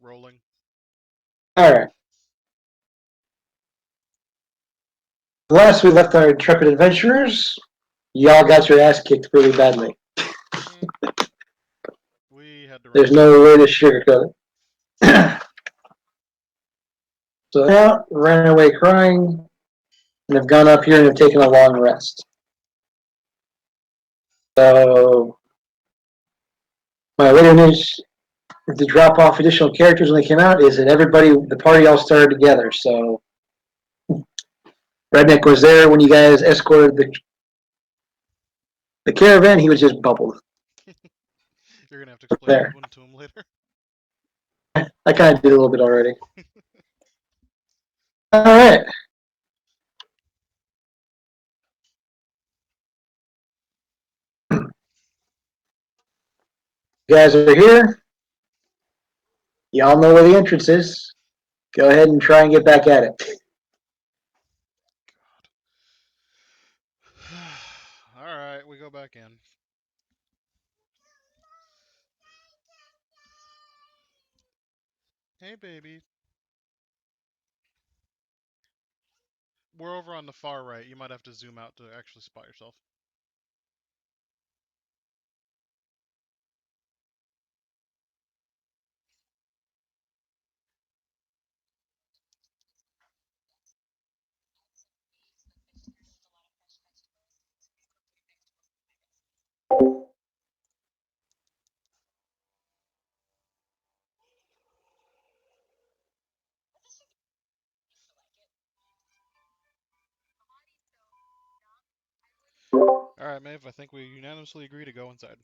Rolling. Alright. Last we left our intrepid adventurers, y'all got your ass kicked really badly. Mm-hmm. We had to run There's away no way crying. to sugarcoat it. So now, ran away crying, and have gone up here and have taken a long rest. So, my lineage to drop off additional characters when they came out is that everybody, the party all started together. So, Redneck was there when you guys escorted the caravan. He was just bubbled You're gonna have to explain that there. one to him later. I kind of did a little bit already. All right. You guys are here. Y'all know where the entrance is. Go ahead and try and get back at it. Alright, we go back in. Hey, baby. We're over on the far right. You might have to zoom out to actually spot yourself. Alright, Maeve, I think we unanimously agree to go inside.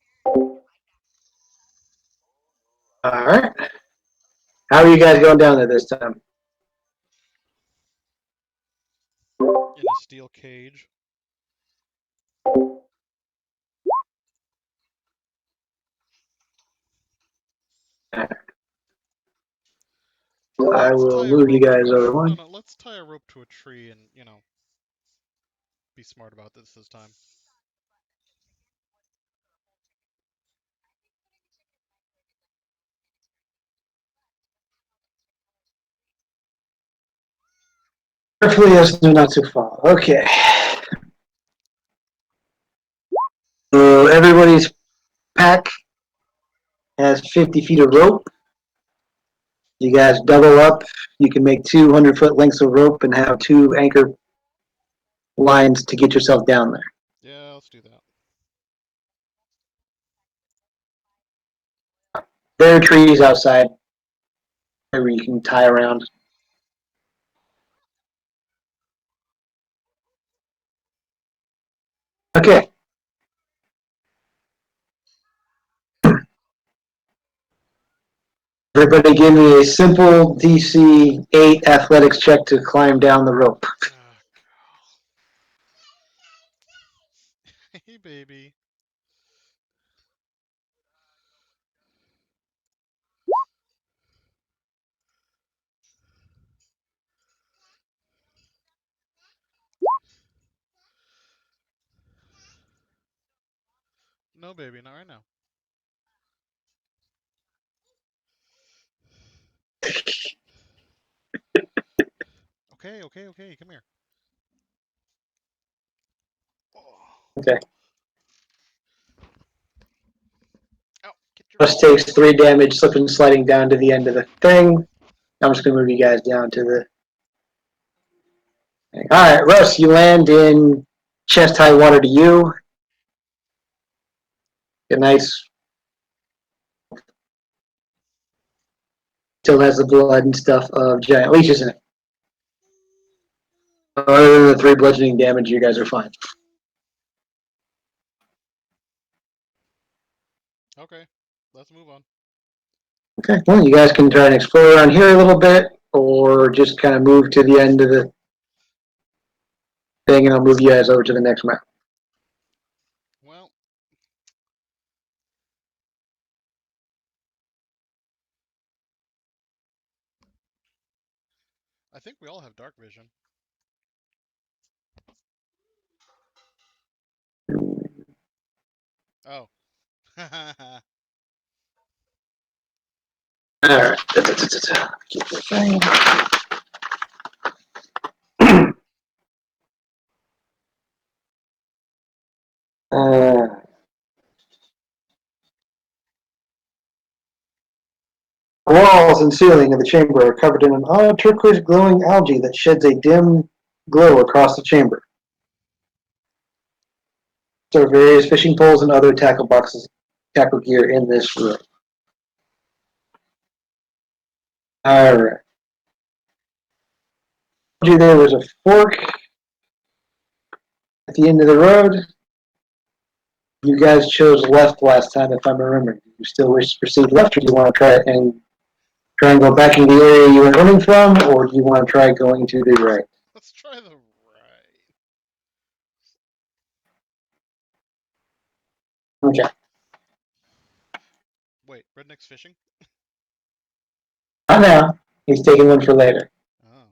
All right. How are you guys going down there this time? In a steel cage. I Let's will tie a move you rope to guys a over no, one. no. Let's tie a rope to a tree and be smart about this time. Hopefully, that's not too far. Okay. So everybody's pack has 50 feet of rope. You guys double up. You can make 200-foot lengths of rope and have two anchor lines to get yourself down there. Yeah, let's do that. There are trees outside where you can tie around. Okay. Everybody give me a simple DC 8 athletics check to climb down the rope. Hey, baby. No, baby, not right now. Okay, okay, okay. Come here. Oh. Okay. Ow, get your. Russ takes 3 damage, slipping, sliding down to the end of the thing. I'm just going to move you guys down to the. All right, Russ, you land in chest high water to you. A nice. Still has the blood and stuff of giant leeches in it. Other than the 3 bludgeoning damage, you guys are fine. Okay, let's move on. Okay, well, you guys can try and explore around here a little bit, or just kind of move to the end of the thing, and I'll move you guys over to the next map. Well, I think we all have dark vision. Oh. All right. Keep the thing. Uh, the walls and ceiling of the chamber are covered in an odd turquoise glowing algae that sheds a dim glow across the chamber. There are various fishing poles and other tackle gear in this room. All right. There was a fork at the end of the road. You guys chose left last time, if I'm remembering. Do you still wish to proceed left, or do you want to try and go back in the area you were running from, or do you want to try going to the right? Let's try the right. Okay. Wait, Redneck's fishing? Not now. He's taking one for later. Oh.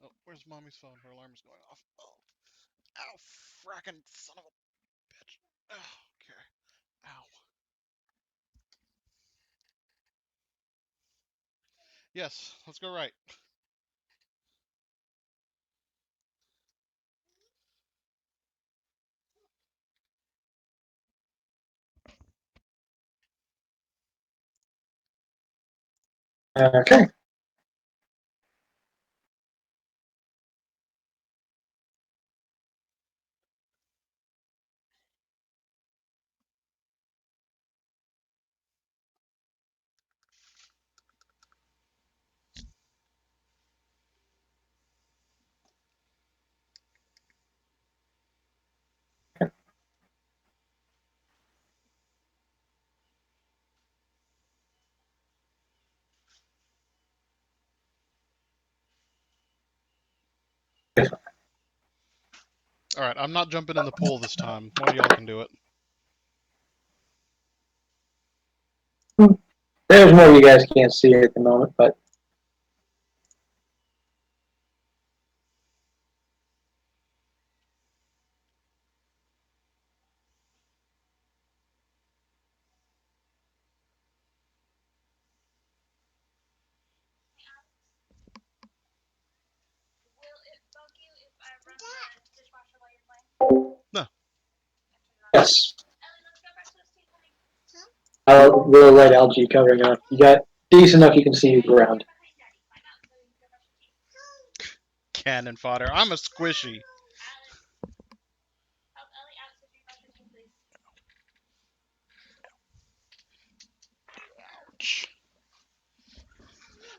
Oh, where's mommy's phone? Her alarm's going off. Oh. Ow, frackin' son of a bitch. Oh, okay. Ow. Yes, let's go right. Okay. Alright, I'm not jumping in the pool this time. One of y'all can do it. There's more you guys can't see at the moment, but No. yes. Little light algae covering up. You got decent enough you can see the ground. Cannon fodder. I'm a squishy. Ouch.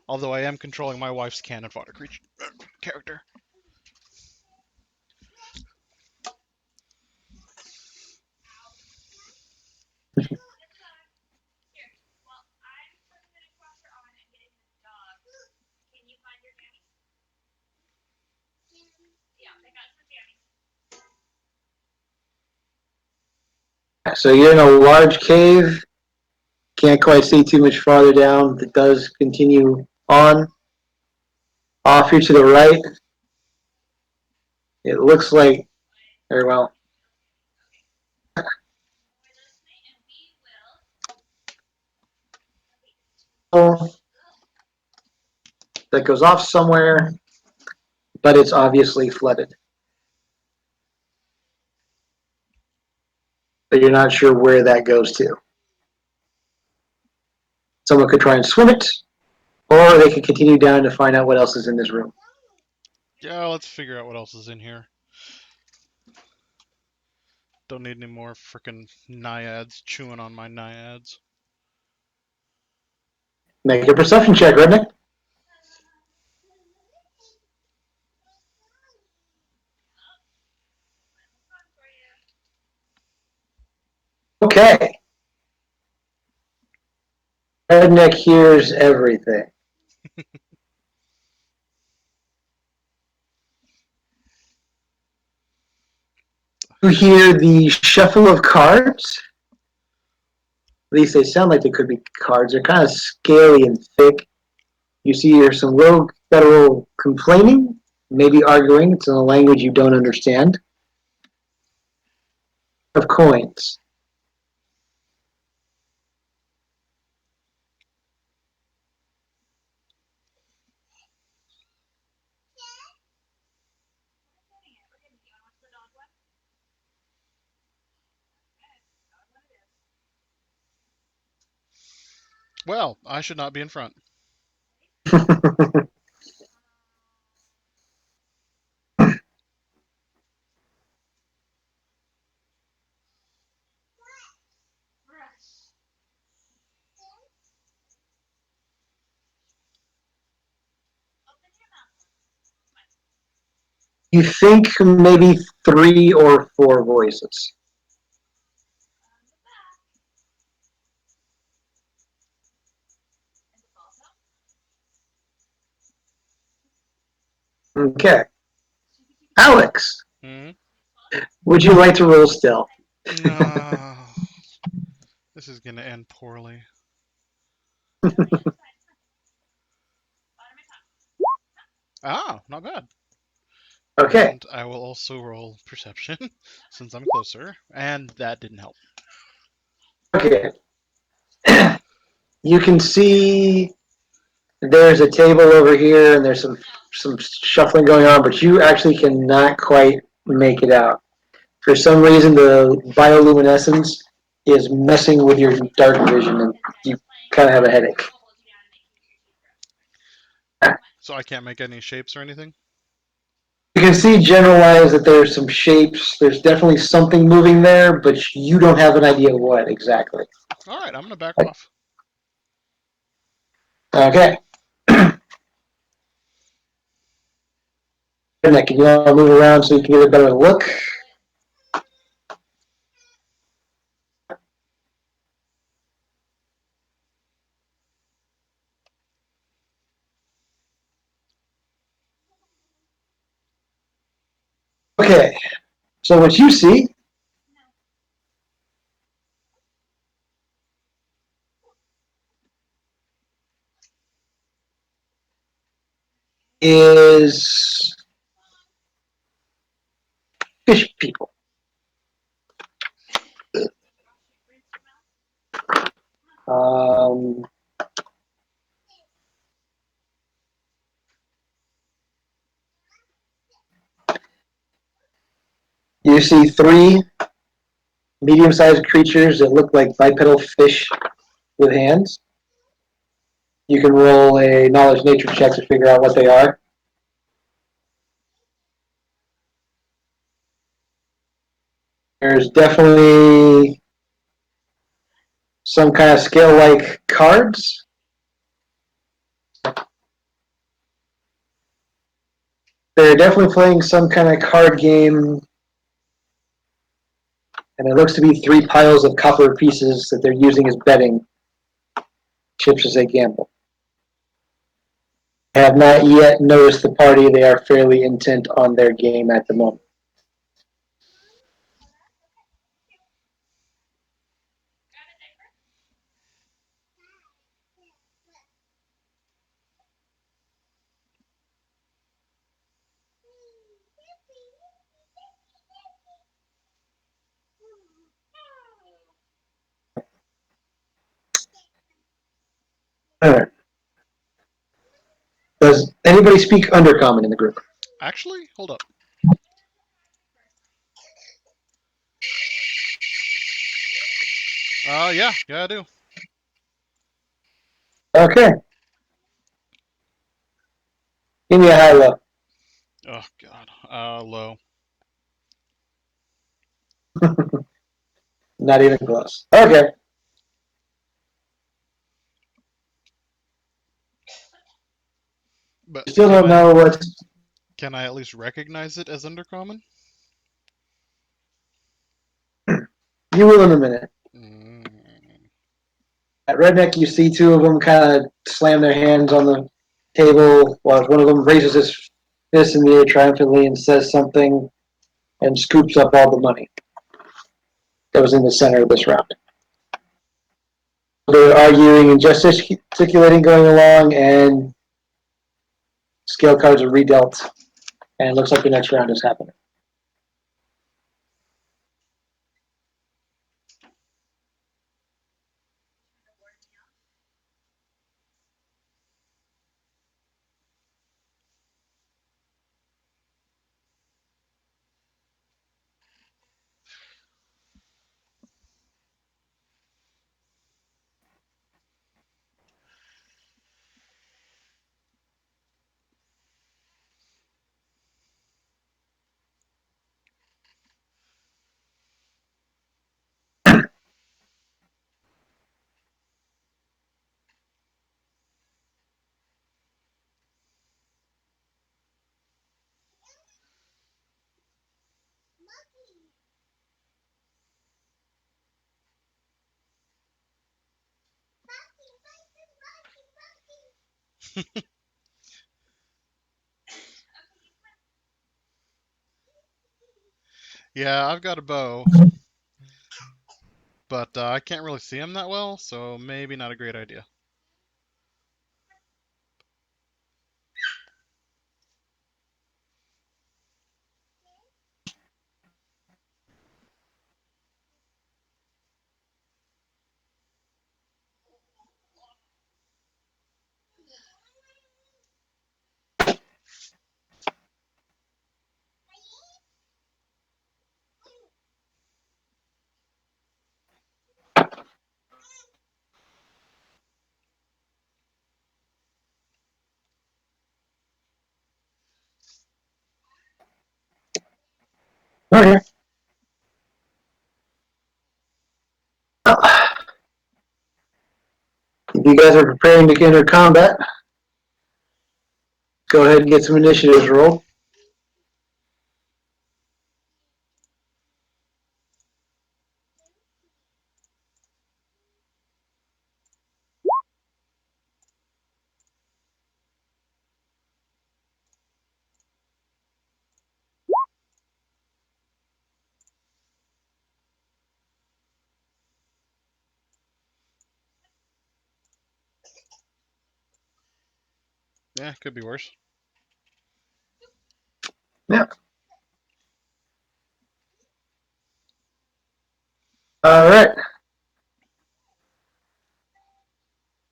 Although I am controlling my wife's cannon fodder creature character. So you're in a large cave. Can't quite see too much farther down. It does continue on. Off here to the right, it looks like, very well, that goes off somewhere, but it's obviously flooded. But you're not sure where that goes to. Someone could try and swim it, or they could continue down to find out what else is in this room. Yeah, let's figure out what else is in here. Don't need any more frickin' naiads chewing on my naiads. Make a perception check, Redneck. Okay. Redneck hears everything. You hear the shuffle of cards. At least they sound like they could be cards. They're kind of scaly and thick. You see there's some rogue federal complaining, maybe arguing. It's in a language you don't understand. of coins. Well, I should not be in front. You think maybe 3 or 4 voices. Okay. Alex, Hmm? would you like to roll still? No. This is going to end poorly. Ah, not bad. Okay. And I will also roll perception since I'm closer, and that didn't help. Okay. You can see there's a table over here, and there's some shuffling going on, but you actually cannot quite make it out. For some reason, the bioluminescence is messing with your dark vision, and you kind of have a headache. So I can't make any shapes or anything? You can see generalized that there's some shapes. There's definitely something moving there, but you don't have an idea what exactly. Alright, I'm going to back off. Okay. Nick, can you all move around so you can get a better look? Okay. So what you see is fish people. Um, you see 3 medium-sized creatures that look like bipedal fish with hands. You can roll a knowledge nature check to figure out what they are. There's definitely some kind of scale-like cards. They're definitely playing some kind of card game, and it looks to be 3 piles of copper pieces that they're using as betting chips as they gamble. I have not yet noticed the party. They are fairly intent on their game at the moment. All right. Does anybody speak Undercommon in the group? Actually, hold up. Yeah, I do. Okay. Give me a high low. Oh, God. Low. Not even close. Okay. But Still can don't I know what's. can I at least recognize it as undercommon? You will in a minute. Mm. At Redneck, you see 2 of them kind of slam their hands on the table while one of them raises his fist in the air triumphantly and says something and scoops up all the money that was in the center of this round. They're arguing and gesticulating going along, and scale cards are redealt, and it looks like the next round is happening. Yeah, I've got a bow, but I can't really see him that well, so maybe not a great idea. Okay. Well, if you guys are preparing to enter combat, go ahead and get some initiatives rolled. Yeah, could be worse. Yep. All right.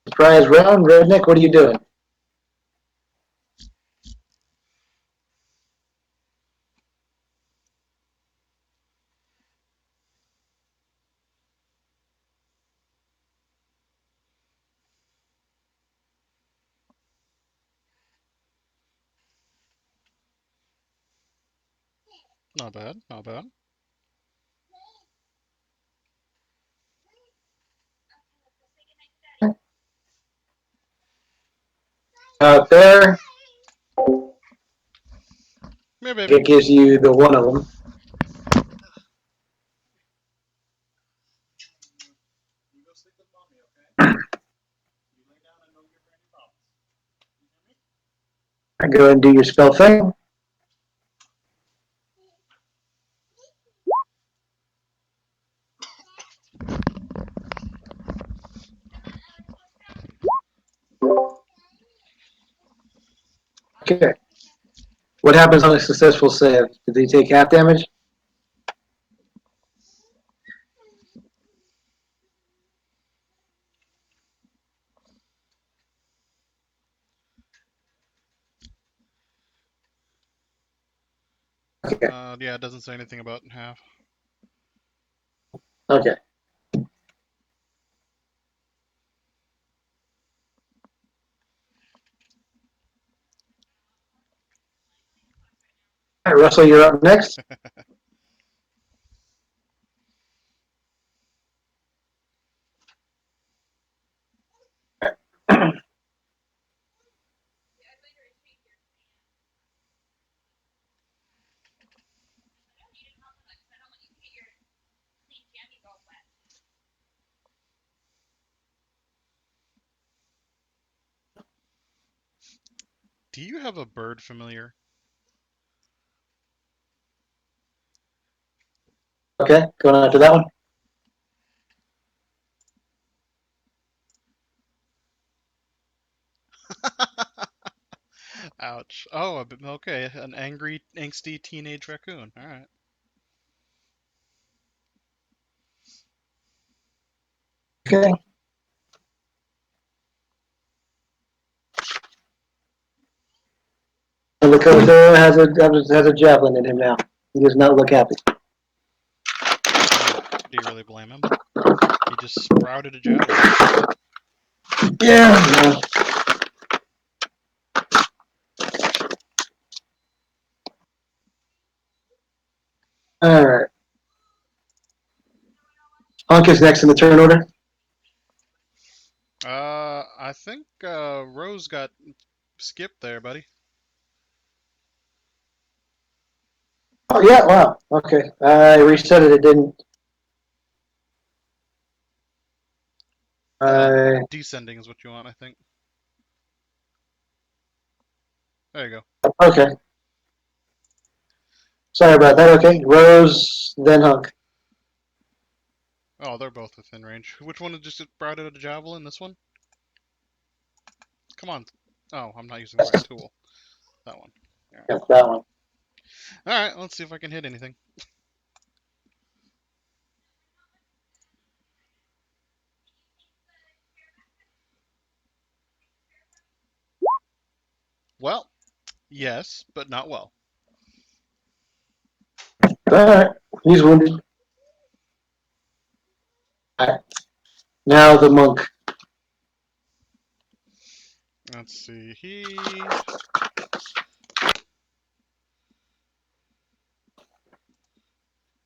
Surprise round. Redneck, what are you doing? Not bad, not bad. Out there, Yeah, baby. it gives you the one of them. Go ahead and do your spell thing. Okay. What happens on a successful save? Did they take half damage? Okay. Yeah, it doesn't say anything about half. Okay. All right, Russell, you're up next. Do you have a bird familiar? Okay, going on to that one. Ouch. Oh, okay. An angry, angsty teenage raccoon. All right. Okay. And the coach has a javelin in him now. He does not look happy. I mean, do you really blame him? He just sprouted a javelin. Yeah. All right. Hunk is next in the turn order. I think Rose got skipped there, buddy. Oh yeah. Wow. Okay. I reset it. It didn't. Uh, Uh, Descending is what you want, I think. There you go. Okay. Sorry about that. Okay. Rose, then Hunk. Oh, they're both within range. Which one just brought out a javelin? This one? Come on. Oh, I'm not using the right tool. That one. Alright. Yeah, that one. Alright, let's see if I can hit anything. Well, yes, but not well. All right. He's wounded. All right. Now the monk. Let's see. He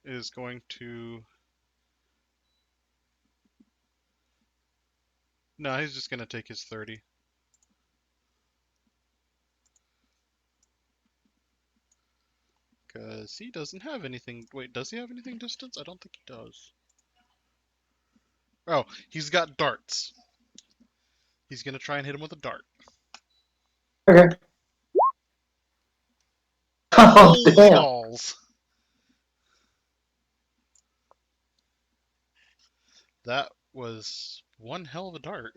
is going to. No, he's just going to take his 30. Because he doesn't have anything. Wait, does he have anything distance? I don't think he does. Oh, he's got darts. He's going to try and hit him with a dart. Okay. Oh, Holy damn. balls! That was one hell of a dart.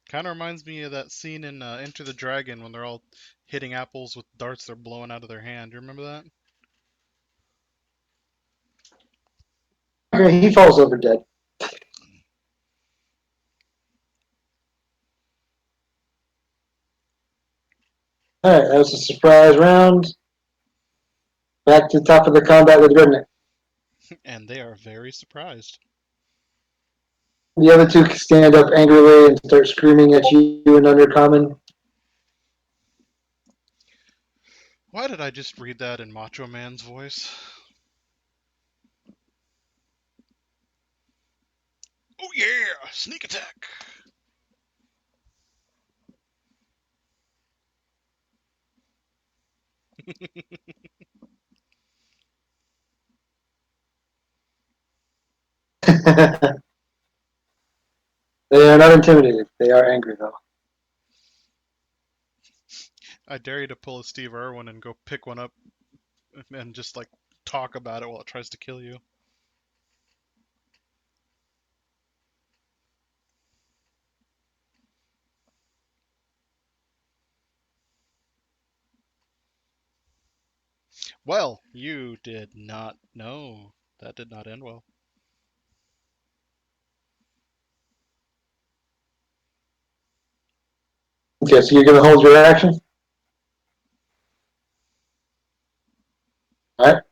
Kind of reminds me of that scene in Enter the Dragon when they're all hitting apples with darts they're blowing out of their hand. Do you remember that? Okay, he falls over dead. All right, that was a surprise round. Back to the top of the combat with Redneck. And they are very surprised. The other two stand up angrily and start screaming at you in Undercommon. Why did I just read that in Macho Man's voice? Oh yeah! Sneak attack! They are not intimidated. They are angry, though. I dare you to pull a Steve Irwin and go pick one up and just like talk about it while it tries to kill you. Well, you did not know. That did not end well. Okay, so you're going to hold your action? All right.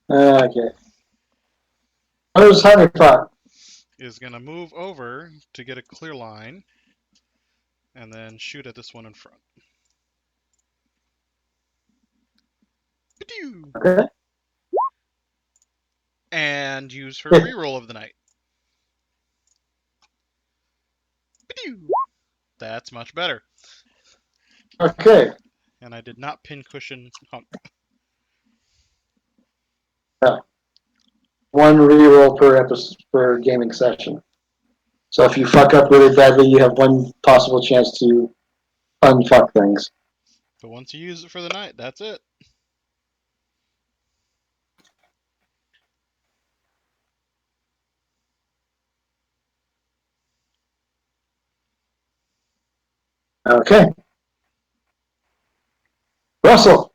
Okay. Where's Honeypot? Is going to move over to get a clear line and then shoot at this one in front. Ba-doo! Okay. And use her reroll of the night. Ba-doo! That's much better. Okay. And I did not pin cushion Hunk. One reroll per episode per gaming session. So if you fuck up really badly, you have one possible chance to unfuck things. But once you use it for the night, that's it. Okay. Russell.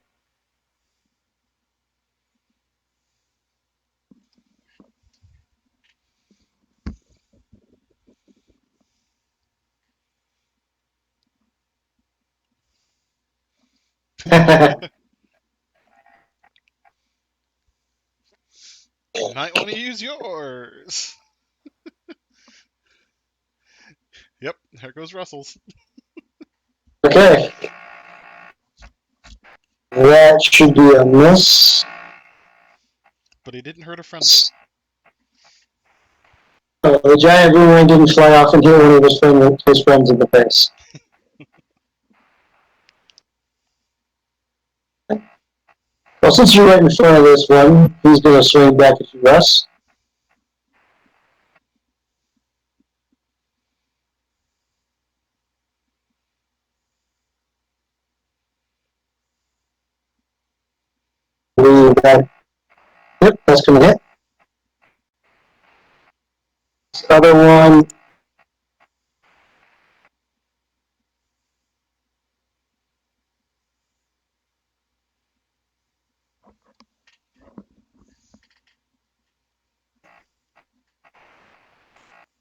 You might want to use yours. Yep, there goes Russell's. Okay. That should be a miss. But he didn't hurt a friendly. The giant boomerang didn't fly off and hit one of his friends in the face. Well, since you're right in front of this one, he's going to swing back at you, Russ. that. Yep, that's going to hit. This other one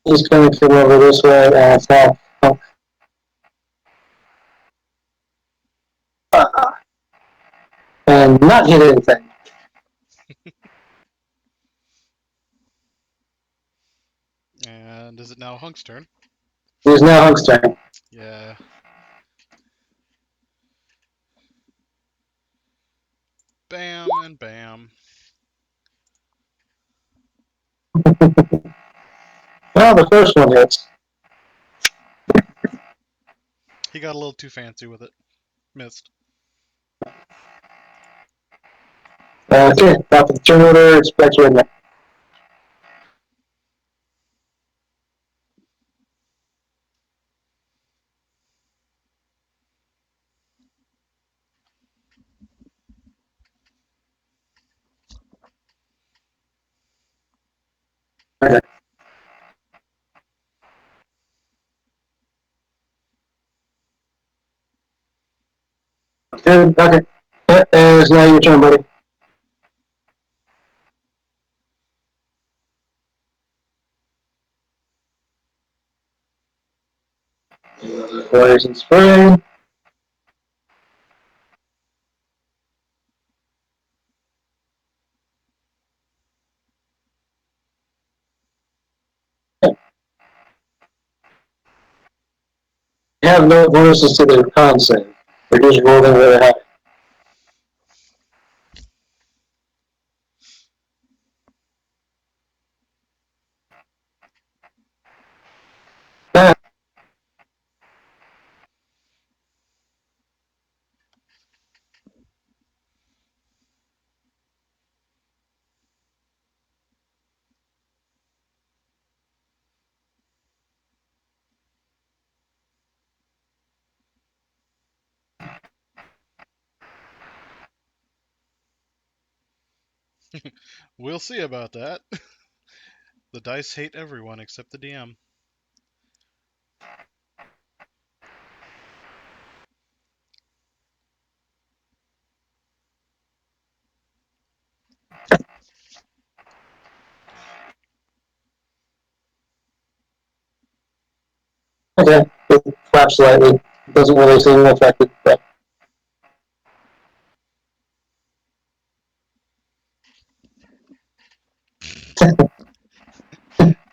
is going to come over this way and attack. And not hit anything. And is it now Hunk's turn? It is now Hunk's turn. Yeah. Bam and bam. Well, the first one hits. He got a little too fancy with it. Missed. Okay, top of the turn order, it's back here now. Okay. Good, okay. It's now your turn, buddy. Poison spray. You have no bonuses to the con save. They're just rolling really high. Ah, We'll see about that. The dice hate everyone except the DM. okay, it flaps slightly. It doesn't really seem affected, but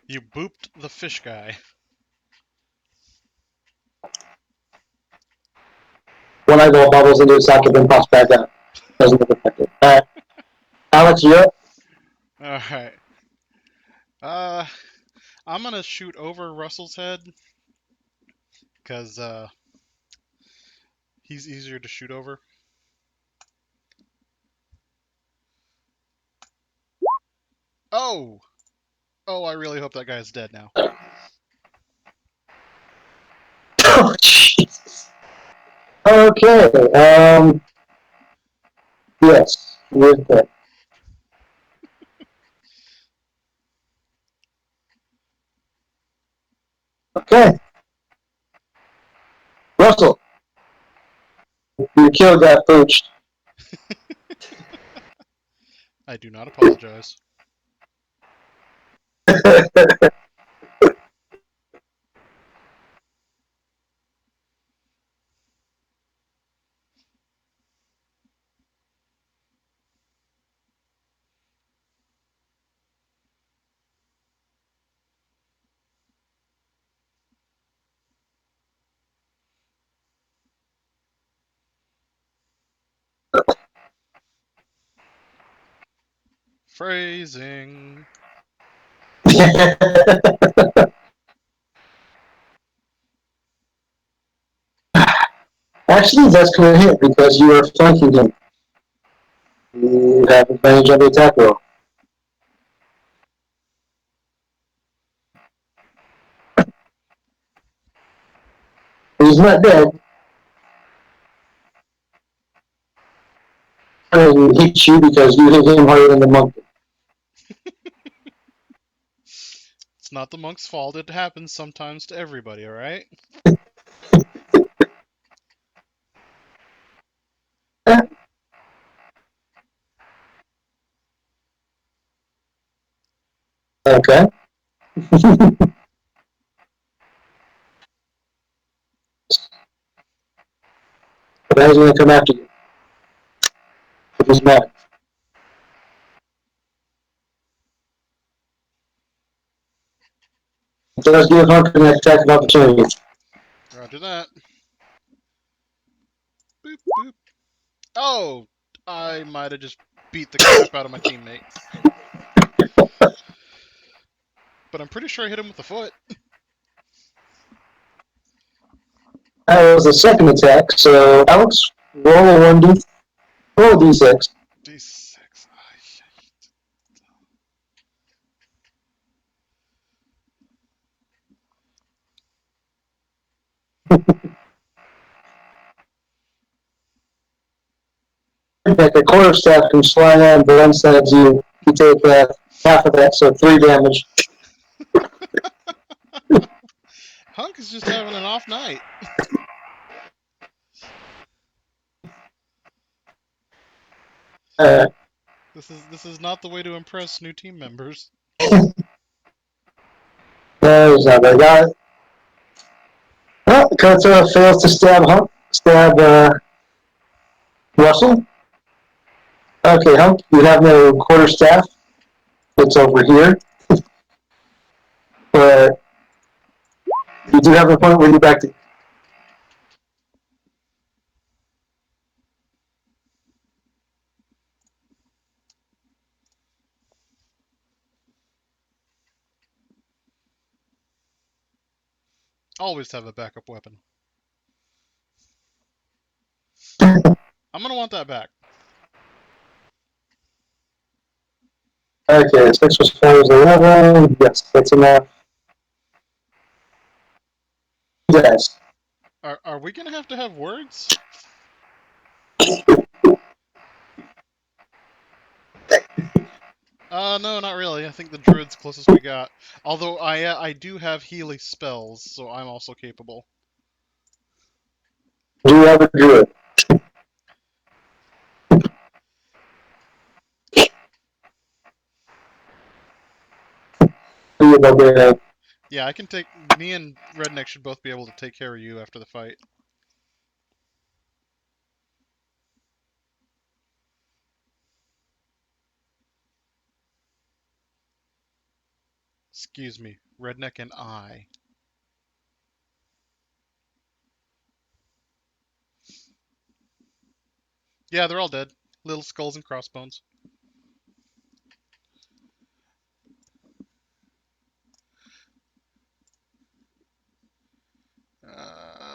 You booped the fish guy. when I go bubbles into a socket, then pops back out. Doesn't look affected. Alex, you're up. Alright. Uh, I'm gonna shoot over Russell's head. Because, he's easier to shoot over. Oh! Oh, I really hope that guy's dead now. Oh, Jesus. Okay, yes, you're dead. Okay, Russell, your kill got poached. I do not apologize. Phrasing. Actually, that's going to hit because you are flanking him. You have advantage on the attack roll. He's not dead. and hit you because you hit him harder than the monkey. It's not the monk's fault. It happens sometimes to everybody, alright? Okay. But he's going to come after you. If he's mad. It does give Hunter an attack of opportunity. Roger that. Boop, boop. Oh! I might have just beat the crap out of my teammate. But I'm pretty sure I hit him with the foot. That was the second attack. So Alex, roll a 1d, roll a d6. D6. Like a quarterstaff can fly on one side of you. You take half of that, so 3 damage. Hunk is just having an off night. Uh, This is not the way to impress new team members. no, he's not very got it. Well, Kota fails to stab Russell. Okay, Hunk, you have no quarterstaff. It's over here. But you do have a point where you're back to. Always have a backup weapon. I'm gonna want that back. Okay, 6 plus 4 is 11. Yes, that's enough. Yes. Are we gonna have to have words? No, not really. I think the druid's closest we got. Although I do have Healy spells, so I'm also capable. Do you have a druid? Do you have a Yeah, I can take. Me and Redneck should both be able to take care of you after the fight. Excuse me, Redneck and I. Yeah, they're all dead. Little skulls and crossbones. Uh,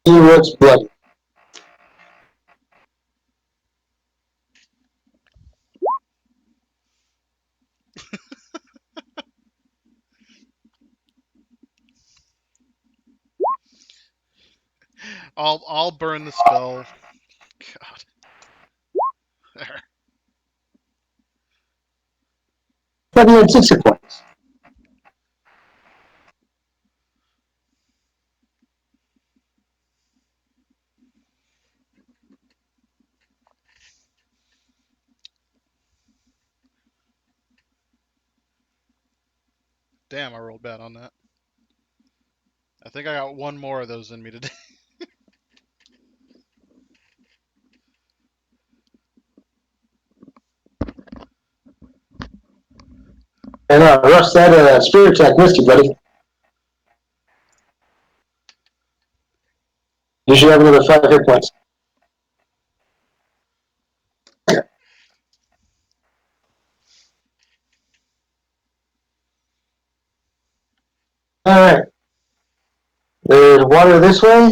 he looks bloody? I'll burn the spell. God. There. But he had 6 hit points. Damn, I rolled bad on that. I think I got one more of those in me today. And Russ, that spirit attack missed you, buddy. You should have another 5 hit points. Alright. There's water this way.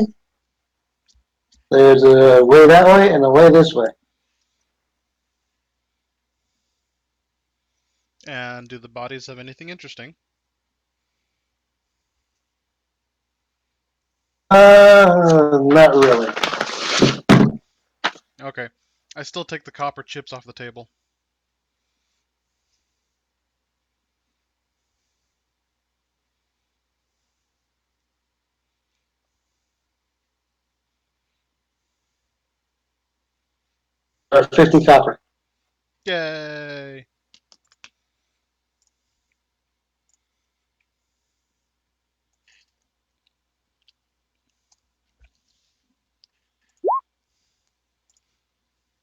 There's a way that way and a way this way. And do the bodies have anything interesting? Not really. Okay. I still take the copper chips off the table. Or 50 copper. Yay!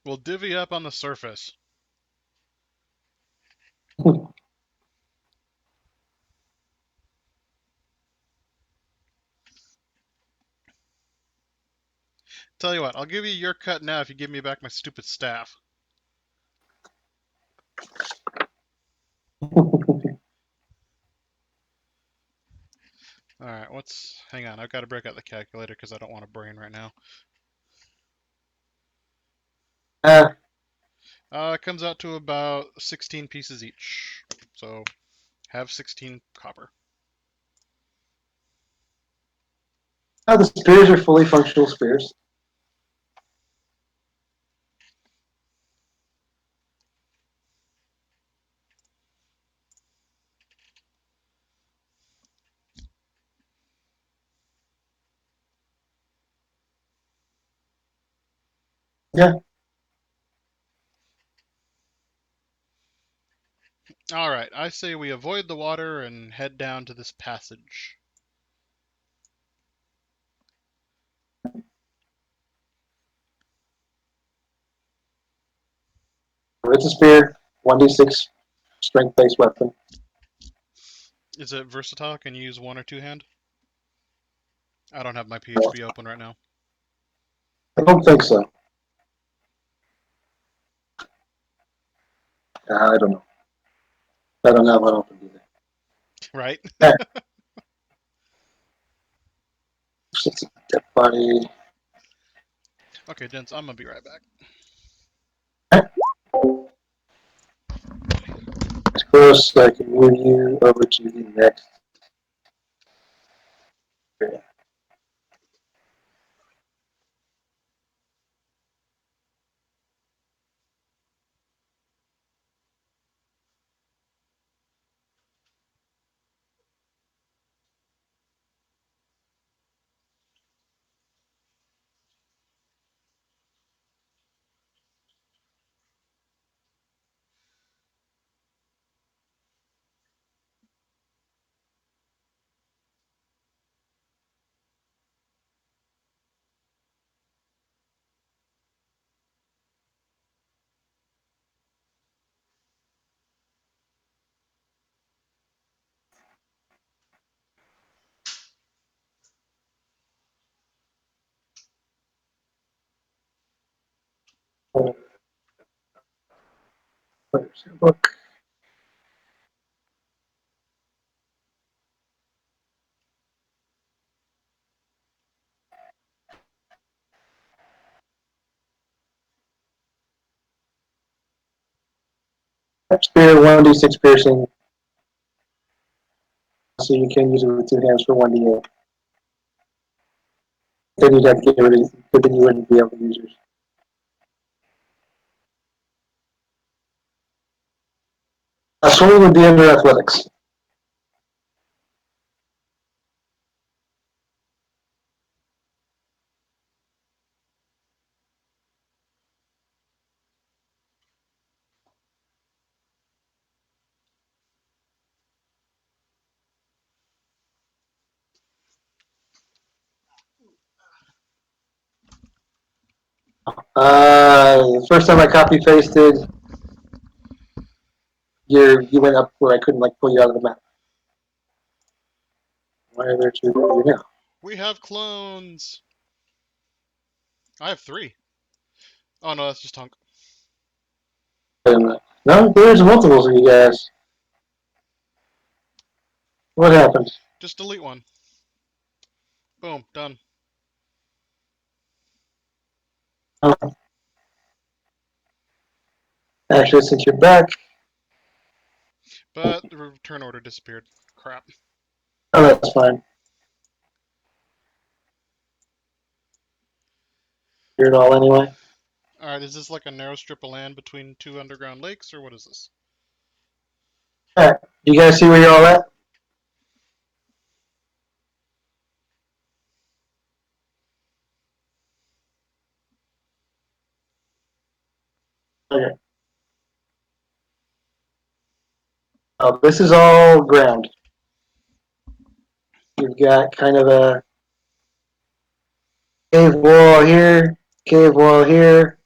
We'll divvy up on the surface. Tell you what, I'll give you your cut now if you give me back my stupid staff. Alright, what's... Hang on, I've got to break out the calculator because I don't want a brain right now. uh, It comes out to about 16 pieces each. So, have 16 copper. now the spears are fully functional spears. Yeah. Alright, I say we avoid the water and head down to this passage. It's a spear, 1d6 strength based weapon. Is it versatile? Can you use one or two hand? I don't have my No, PHP open right now. I don't think so. I don't know. I don't have one open either. Right? Alright, it's a dead body. Okay, gents, I'm gonna be right back. It's close, so I can move you over to the next area. Where's your book? Spear, 1d6 piercing, so you can use it with two hands for 1d8. Then you'd have to get rid of it, but then you wouldn't be able to use yours. Swimming would be under athletics. The first time I copy pasted, you went up where I couldn't like pull you out of the map. Why are there two of you now? We have clones! I have 3. Oh no, that's just Hunk. Wait a minute. No, there's multiples of you guys. What happened? Just delete one. Boom, done. Oh, actually, since you're back, But the return order disappeared. Crap. Oh, that's fine. Hear it all anyway. Alright, is this like a narrow strip of land between two underground lakes, or what is this? All right. You guys see where you're all at? Okay. Oh, this is all ground. You've got kind of a cave wall here, cave wall here.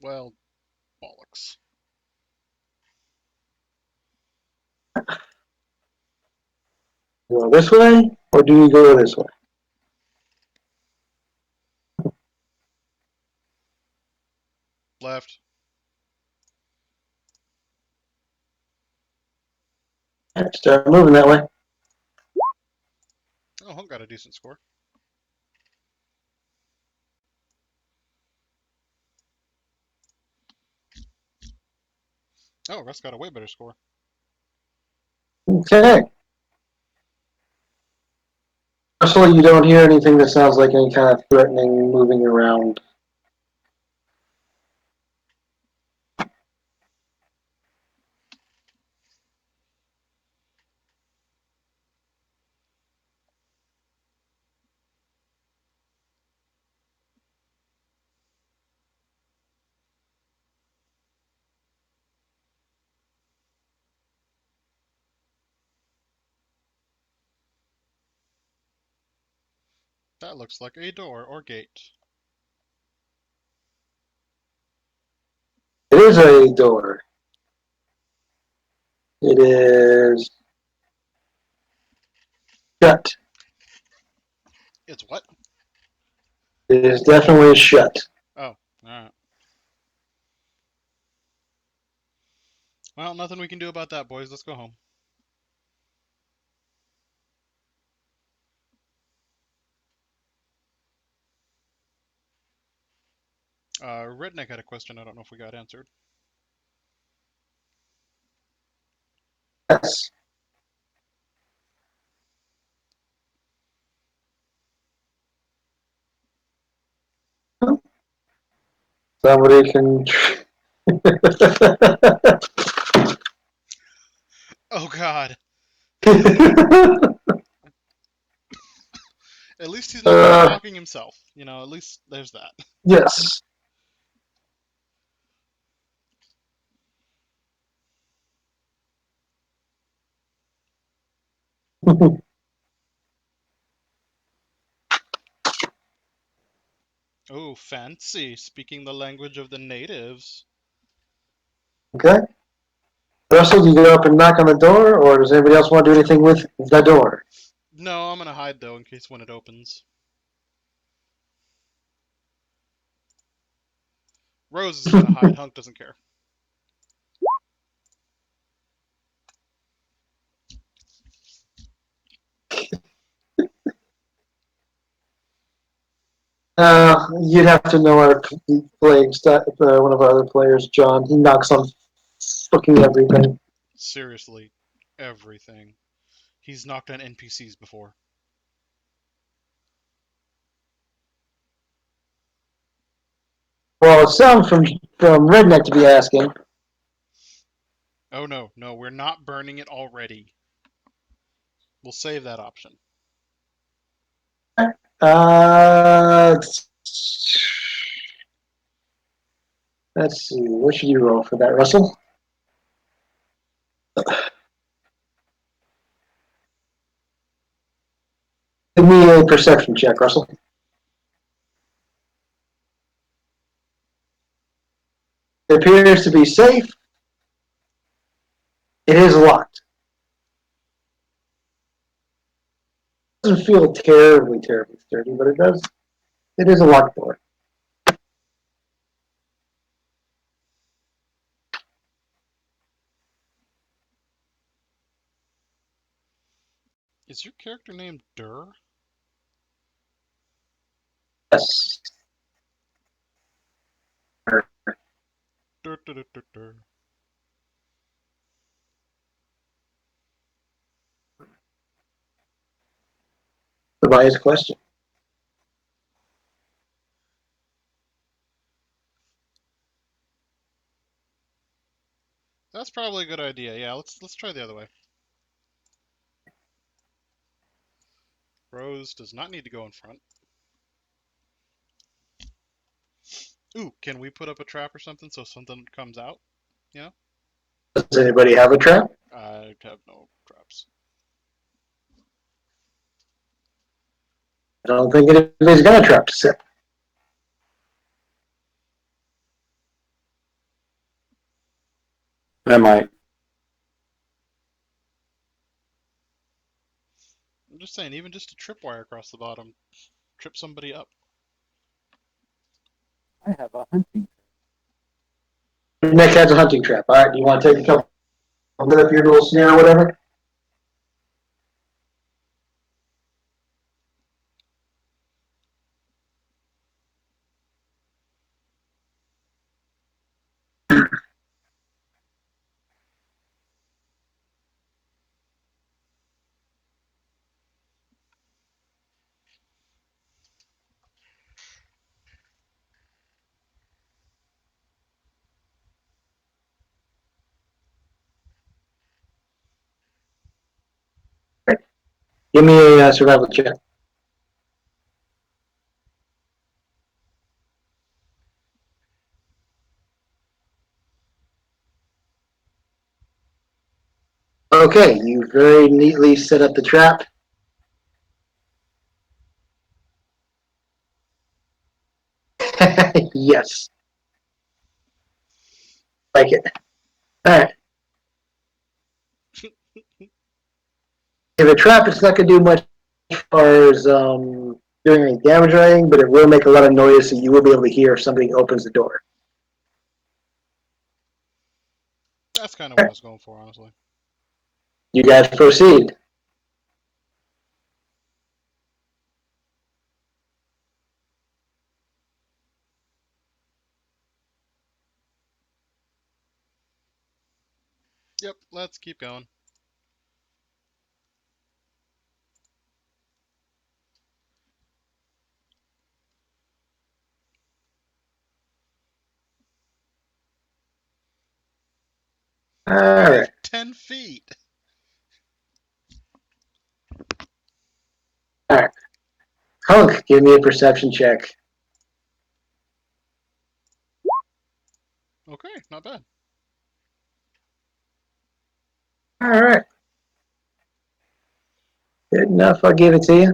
Well, bollocks. Go this way, or do you go this way? Left. All right, start moving that way. Oh, Hunk got a decent score. Oh, Russ got a way better score. Okay. Russell, you don't hear anything that sounds like any kind of threatening moving around. That looks like a door or gate. It is a door. It is shut. It's what? It is definitely shut. Oh, alright. Well, nothing we can do about that, boys. Let's go home. Redneck had a question. I don't know if we got answered. Yes. Somebody can. Oh God! At least he's not the one uh, knocking himself. You know, at least there's that. yes. Oh, fancy! Speaking the language of the natives. Okay. Russell, do you go up and knock on the door, or does anybody else want to do anything with the door? No, I'm gonna hide though in case when it opens. Rose is gonna hide. Hunk doesn't care. You'd have to know our playing one of our other players, John. He knocks on fucking everything. Seriously, everything. He's knocked on NPCs before. Well, it sounds from Redneck to be asking. Oh no, no, we're not burning it already. We'll save that option. Uh, let's see. What should you roll for that, Russell? Give me a perception check, Russell. It appears to be safe. It is locked. It doesn't feel terribly sturdy, but it does. It is a locked door. Is your character named Dur? Yes. The bias question. That's probably a good idea. Yeah, let's try the other way. Rose does not need to go in front. Ooh, can we put up a trap or something so something comes out? You know? Does anybody have a trap? I have no traps. I don't think anybody's got a trap to set. I might. I'm just saying, even just a tripwire across the bottom, trip somebody up. I have a hunting. Nick has a hunting trap. All right, do you want to take a couple of up your little snare or whatever? Give me a survival check. Okay, you very neatly set up the trap. Yes, like it. All right. If a trap, it's not going to do much as far as doing any damage or anything, but it will make a lot of noise, so you will be able to hear if somebody opens the door. That's kind of what I was going for, honestly. You guys proceed. Yep, let's keep going. All I have right. 10 feet. All right. Hunk, give me a perception check. Okay, not bad. All right. Good enough. I'll give it to you.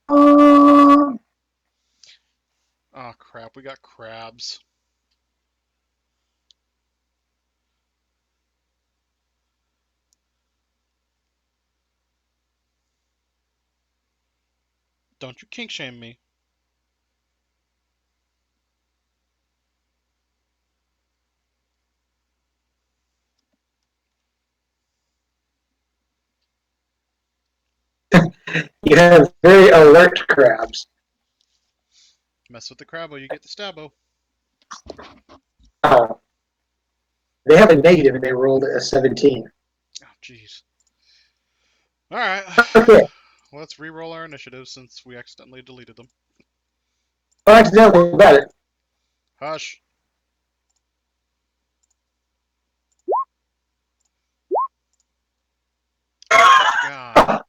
Oh, Oh crap, we got crabs. Don't you kink shame me. you have very alert crabs. Mess with the crabo, you get the stabbo. Oh, they have a negative and they rolled a 17. Oh, jeez. Alright. Okay. Let's re-roll our initiative since we accidentally deleted them. Oh, accidentally about it. Hush. God.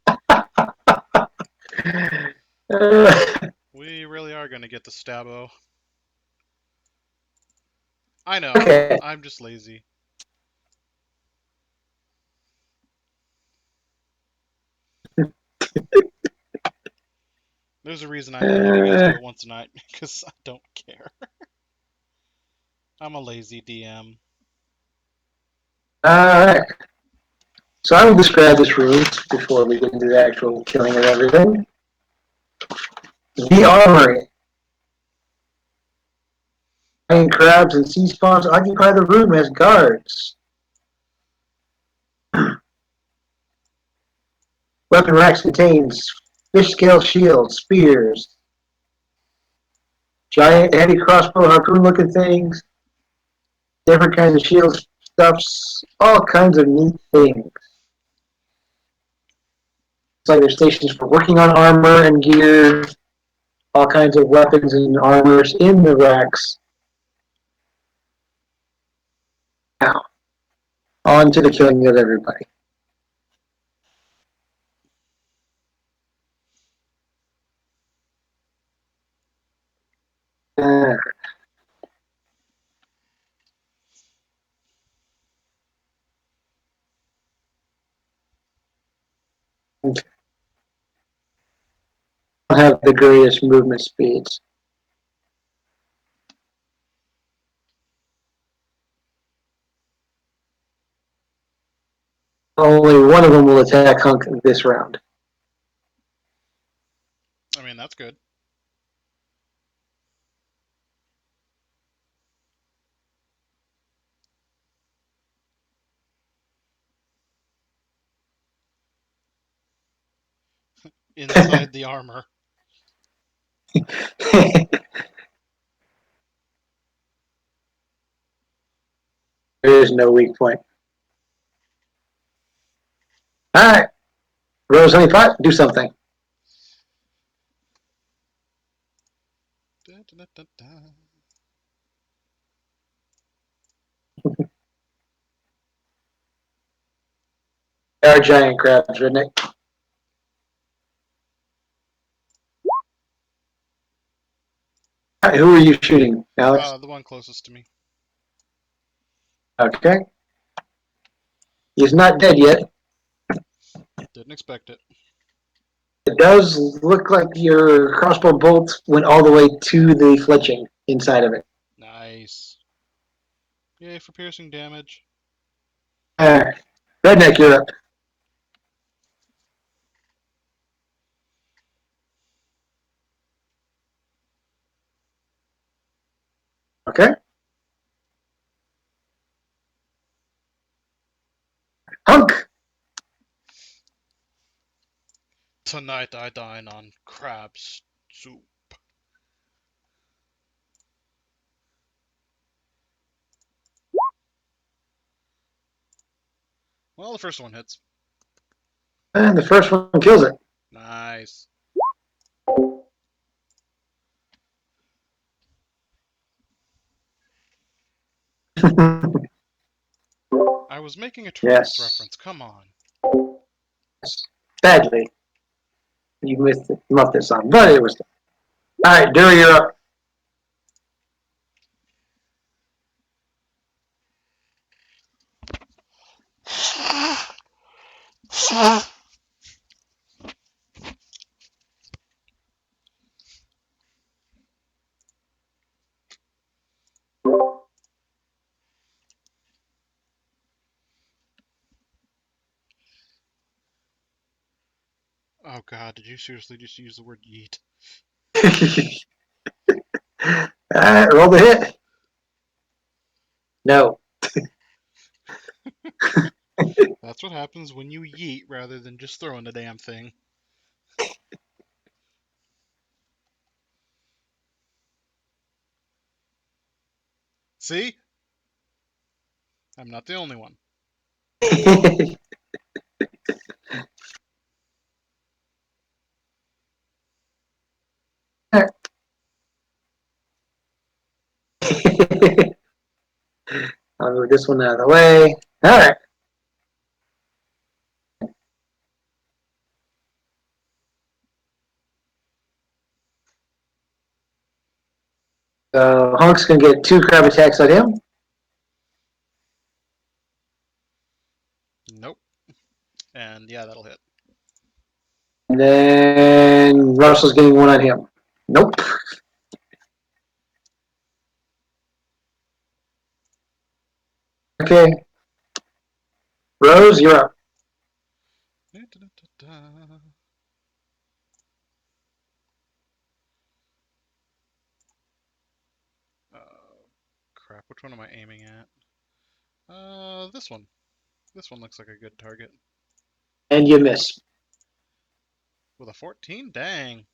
We really are gonna get the stabbo. I know. okay. I'm just lazy. There's a reason I only let you guys do it once a night, because I don't care. I'm a lazy DM. All right. So I will describe this room before we get into the actual killing of everything. The armory. Giant crabs and sea spawns occupy the room as guards. Weapon racks contains fish scale shields, spears, giant heavy crossbow harpoon looking things, different kinds of shields, stuffs, all kinds of neat things. It's like there's stations for working on armor and gear, all kinds of weapons and armors in the racks. Now, on to the killing of everybody. Uh, don't have the greatest movement speeds. Only one of them will attack Hunk this round. I mean, that's good. Inside the armor. There is no weak point. All right, Rose Honey Pot, do something. Da, da, da, da. There are giant crabs, Redneck. All right, who are you shooting, Alex? The one closest to me. Okay. He's not dead yet. Didn't expect it. It does look like your crossbow bolt went all the way to the fletching inside of it. Nice. Yay for piercing damage. All right. Redneck, you're up. Okay. Hunk. Tonight I dine on crab soup. Well, the first one hits. And the first one kills it. Nice. I was making a Turtles Yes. reference. Come on. Badly. You missed it. Muffed this on, but it was. All right, Dewey, you're up. Oh god, did you seriously just use the word yeet? All right, roll the hit. No. That's what happens when you yeet rather than just throwing the damn thing. See? I'm not the only one. I'll move this one out of the way. All right. So Hunk's gonna get 2 crab attacks on him, Nope. And yeah, that'll hit. and then Russell's getting one on him. Nope. Okay. Rose, you're up. Crap, which one am I aiming at? This one. This one looks like a good target. And you miss. With a 14? Dang.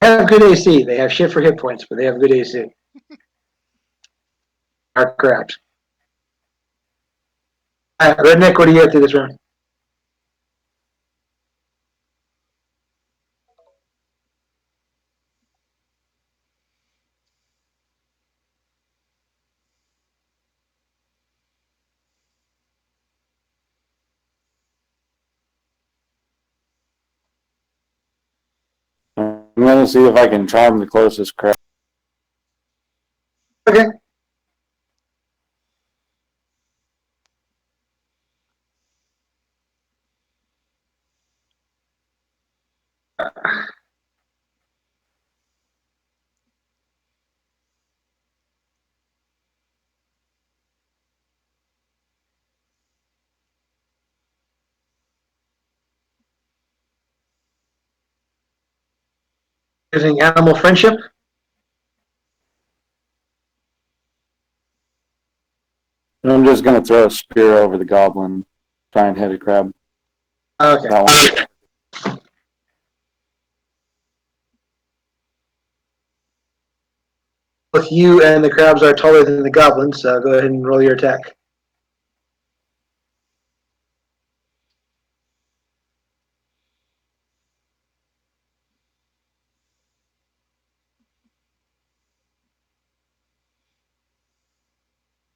They have good AC. They have shit for hit points, but they have good AC. Are correct. All right, Redneck, what do you have to this round? I'm gonna see if I can charm the closest crab. Okay. Using animal friendship. And I'm just gonna throw a spear over the goblin, try and hit a crab. Okay. That one. Both you and the crabs are taller than the goblins, so go ahead and roll your attack.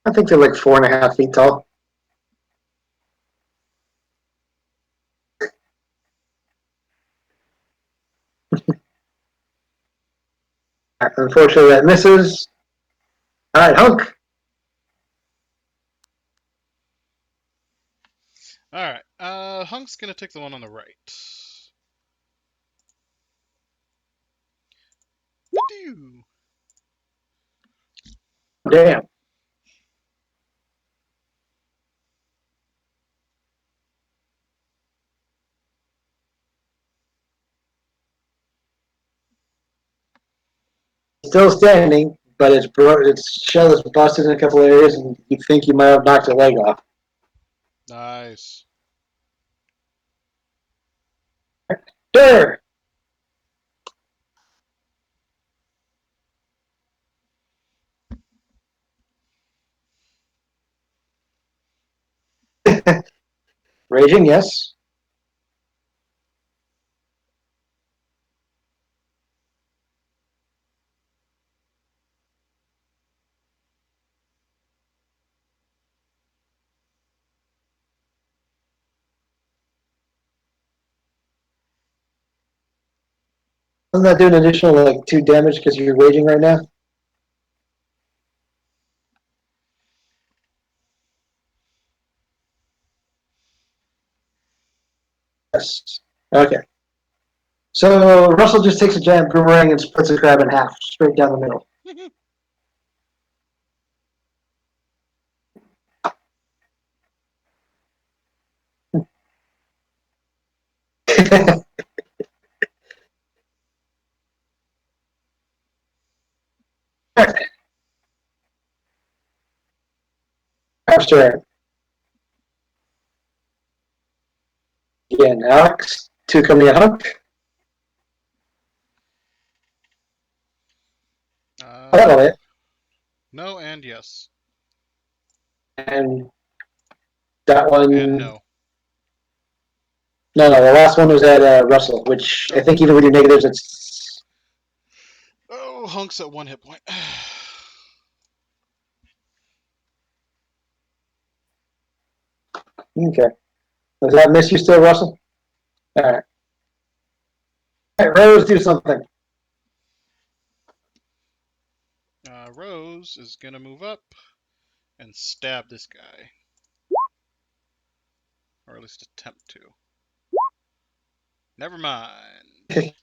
I think they're like 4.5 feet tall. Unfortunately, that misses. All right, Hunk. Alright. Hunk's gonna take the one on the right. Pew! Damn. Still standing, but its shell is busted in a couple areas, and you think you might have knocked a leg off. Nice. Sure. Raging, yes. Doesn't that do an additional like 2 damage because you're raging right now? Yes. Okay. So Russell just takes a giant boomerang and splits the crab in half, straight down the middle. Crab's turn. Again, Alex. 2 coming at Hunk. Uh, That'll hit. no and yes. And that And one. no. No, the last one was at Russell, which I Oh. think even with your negatives, it's. Oh, Hunk's at 1 hit point. Okay. Does that miss you still, Russell? All right. All right, Rose, do something. Rose is gonna move up and stab this guy. Or at least attempt to. Never mind.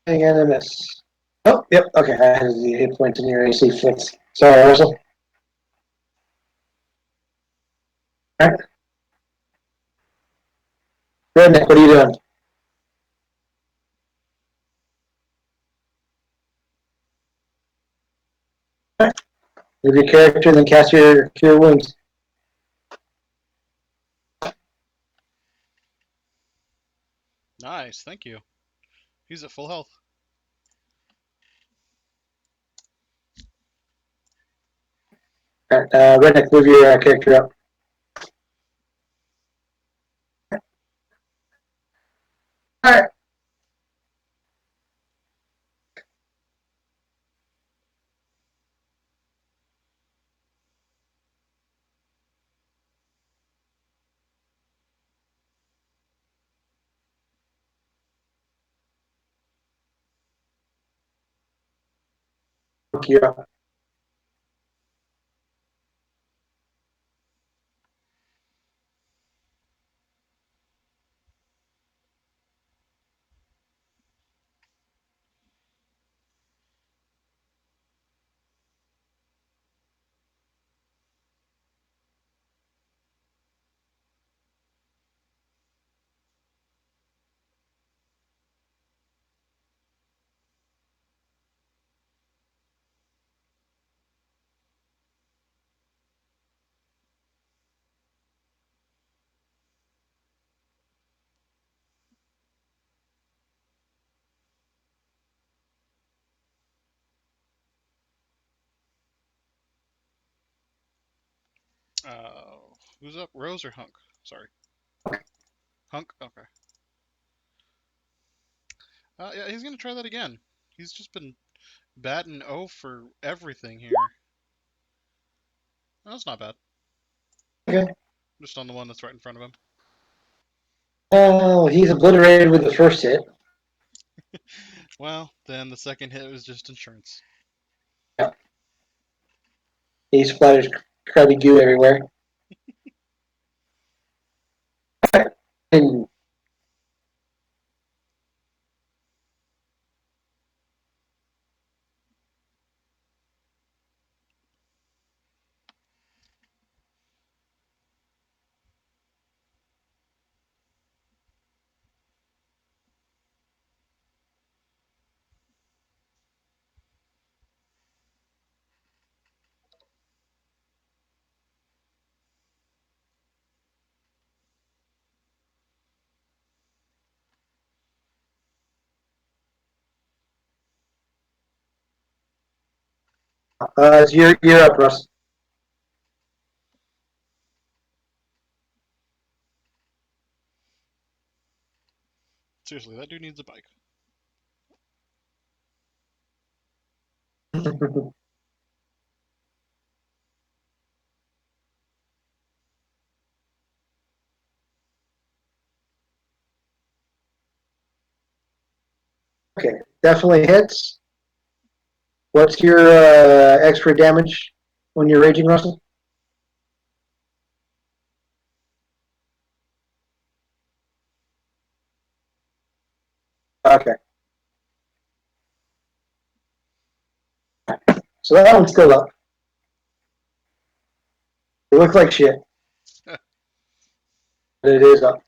And a miss. Oh, yep. Okay, I had the hit points in your AC fixed. Sorry, Russell. All right. Redneck, what are you doing? All right. Move your character, then cast your Cure Wounds. Nice, thank you. He's at full health. Alright, Redneck, move your character up. Alright. You're up. Who's up? Rose or Hunk? Sorry. Hunk? Okay. Yeah, he's gonna try that again. He's just been batting O for everything here. That's not bad. Okay. Just on the one that's right in front of him. Oh, he's obliterated with the first hit. Well, then the second hit was just insurance. Yeah. He splatters crabby goo everywhere. And you're up, Russ. Seriously, that dude needs a bike. Okay, definitely hits. What's your extra damage when you're raging, Russell? Okay. So that one's still up. It looks like shit, but it is up.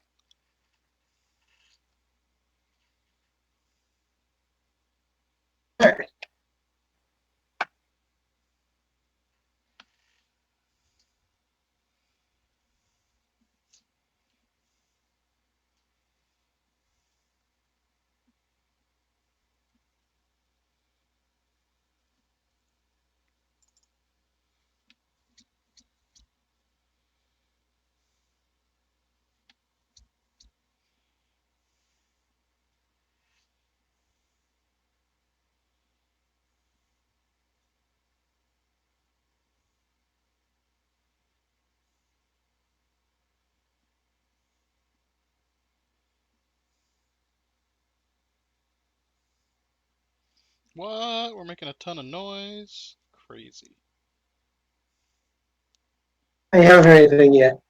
What? We're making a ton of noise. Crazy. I haven't heard anything yet.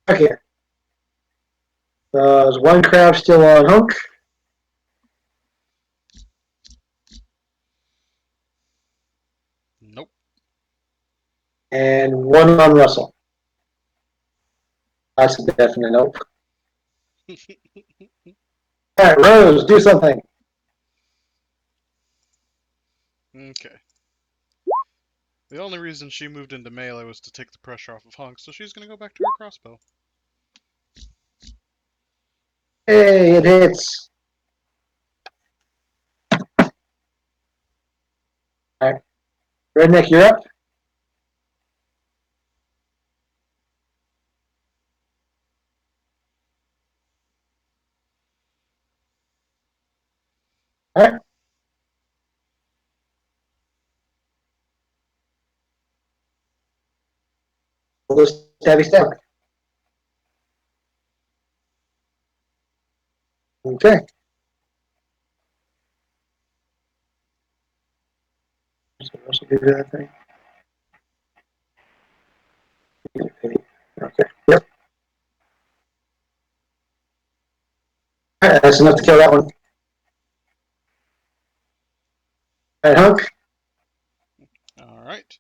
Okay. There's one crab still on Hunk, Nope. and one on Russell. That's a definite nope. All right, Rose, do something. Okay. The only reason she moved into melee was to take the pressure off of Hunk, so she's gonna go back to her crossbow. Hey, it hits. All right. Redneck, you're up. All right. We'll go stabby stab. Okay. So Russell give you that thing. Okay. Okay. Yep. All right, that's enough to kill that one. All right, Hunk. All right.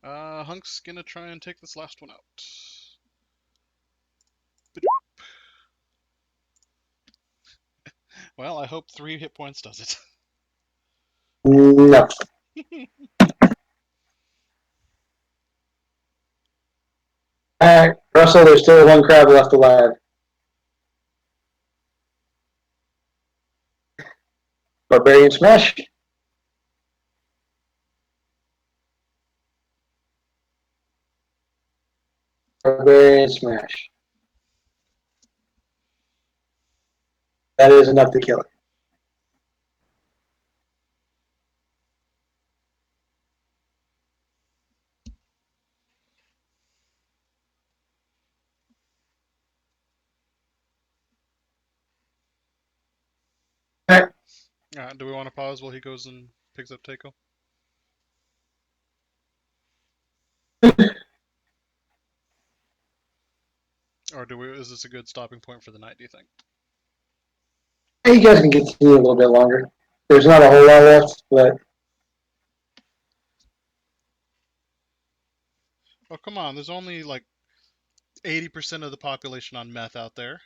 Hunk's gonna try and take this last one out. Well, I hope 3 hit points does it. No. All right, Russell. There's still one crab left alive. Barbarian smash. Barbarian smash. That is enough to kill it. All right. Do we want to pause while he goes and picks up Takeo? Or is this a good stopping point for the night, do you think? Hey, you guys can continue a little bit longer. There's not a whole lot left, but Oh, come on. There's only like 80% of the population on meth out there.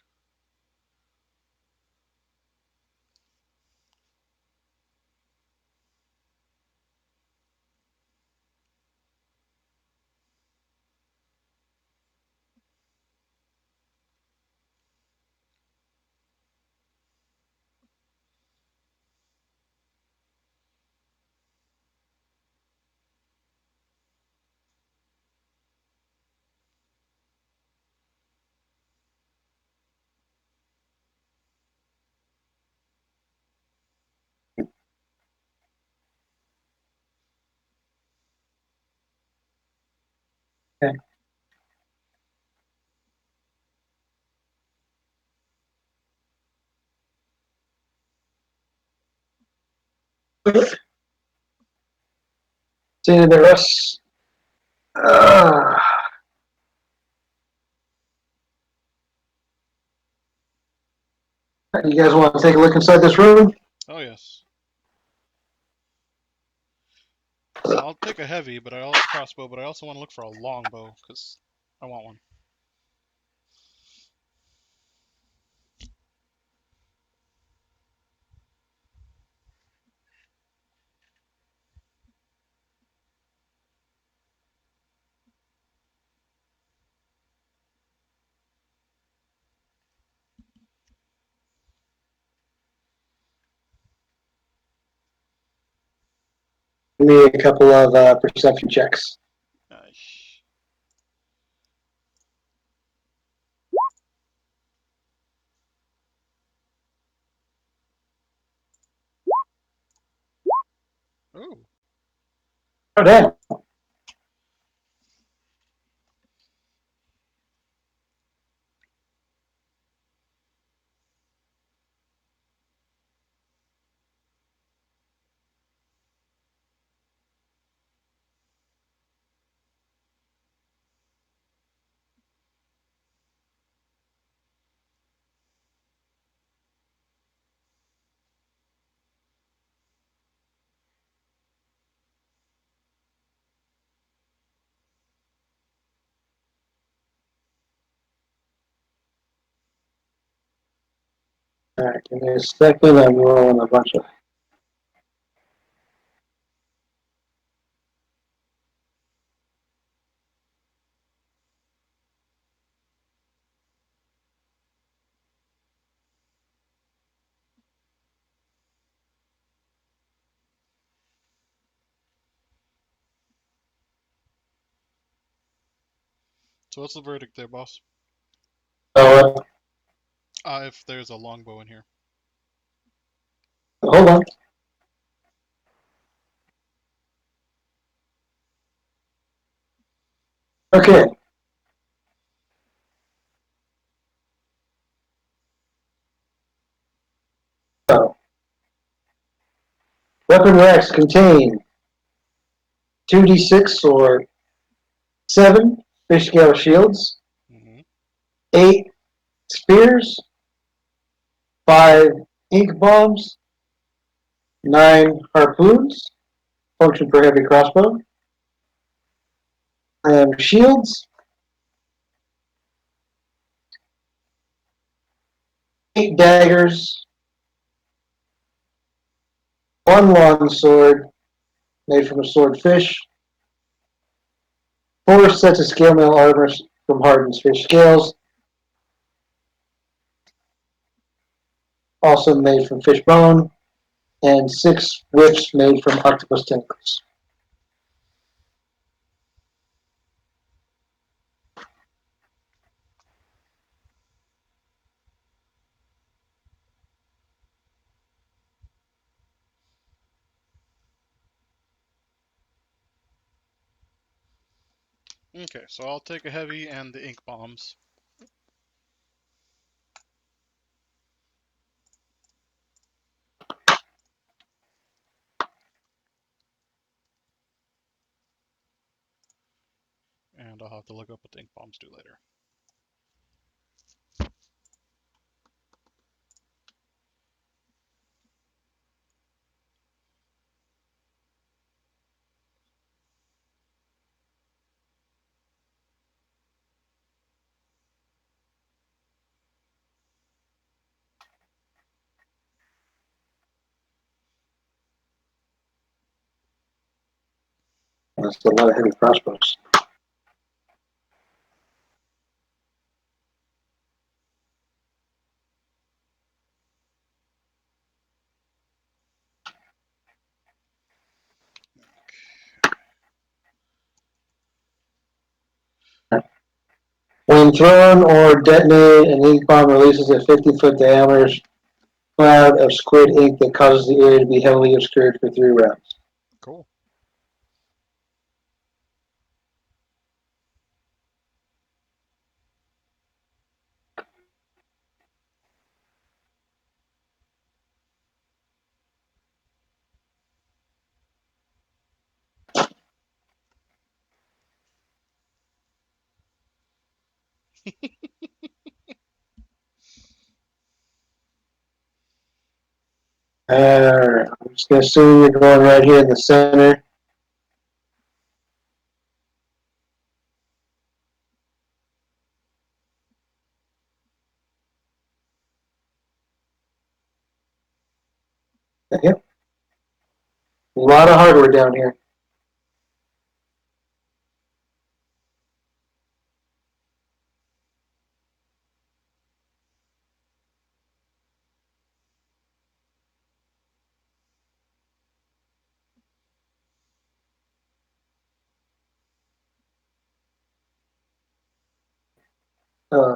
okay. See you in a bit, Russ. You guys want to take a look inside this room? Oh, yes. I'll take a heavy crossbow, but I also want to look for a longbow, because I want one. Give me a couple of perception checks. Nice. Ooh. Oh, damn. All right, give me a second. I'm rolling a bunch of. So what's the verdict there, boss? So, If there's a longbow in here. hold on. Okay. So, weapon racks contain 2d6 or 7 fish scale shields, Mm-hmm. 8 spears, 5 ink bombs, 9 harpoons, function for heavy crossbow, shields, 8 daggers, 1 long sword made from a swordfish, 4 sets of scale mail armor from hardened fish scales, also made from fish bone, and 6 whips made from octopus tentacles. Okay, so I'll take a heavy and the ink bombs. And I'll have to look up what the ink bombs do later. That's a lot of heavy crossbows. When thrown or detonated, an ink bomb releases a 50-foot diameter cloud of squid ink that causes the area to be heavily obscured for 3 rounds. Cool. I'm just going to assume you're going right here in the center. Yep. A lot of hardware down here. Uh,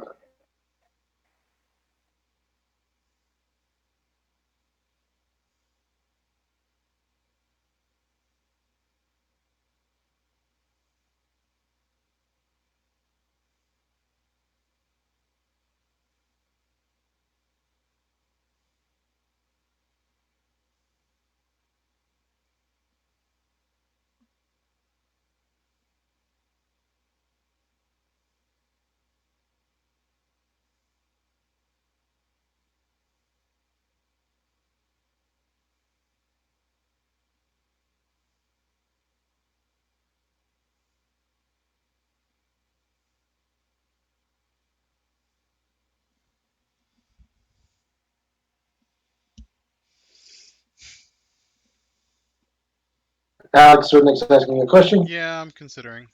Alex Rudnick's asking a question. Yeah, I'm considering.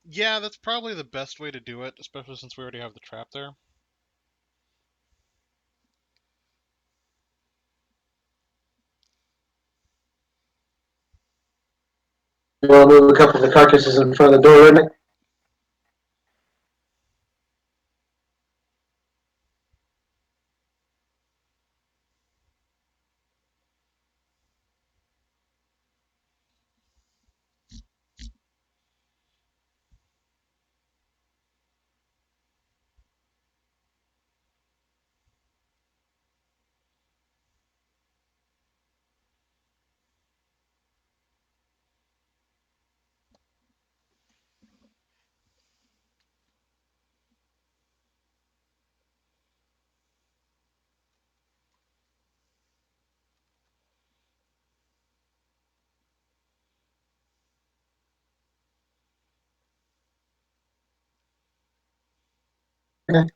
Yeah, that's probably the best way to do it, especially since we already have the trap there. We'll move a couple of the carcasses in front of the door, right? Okay.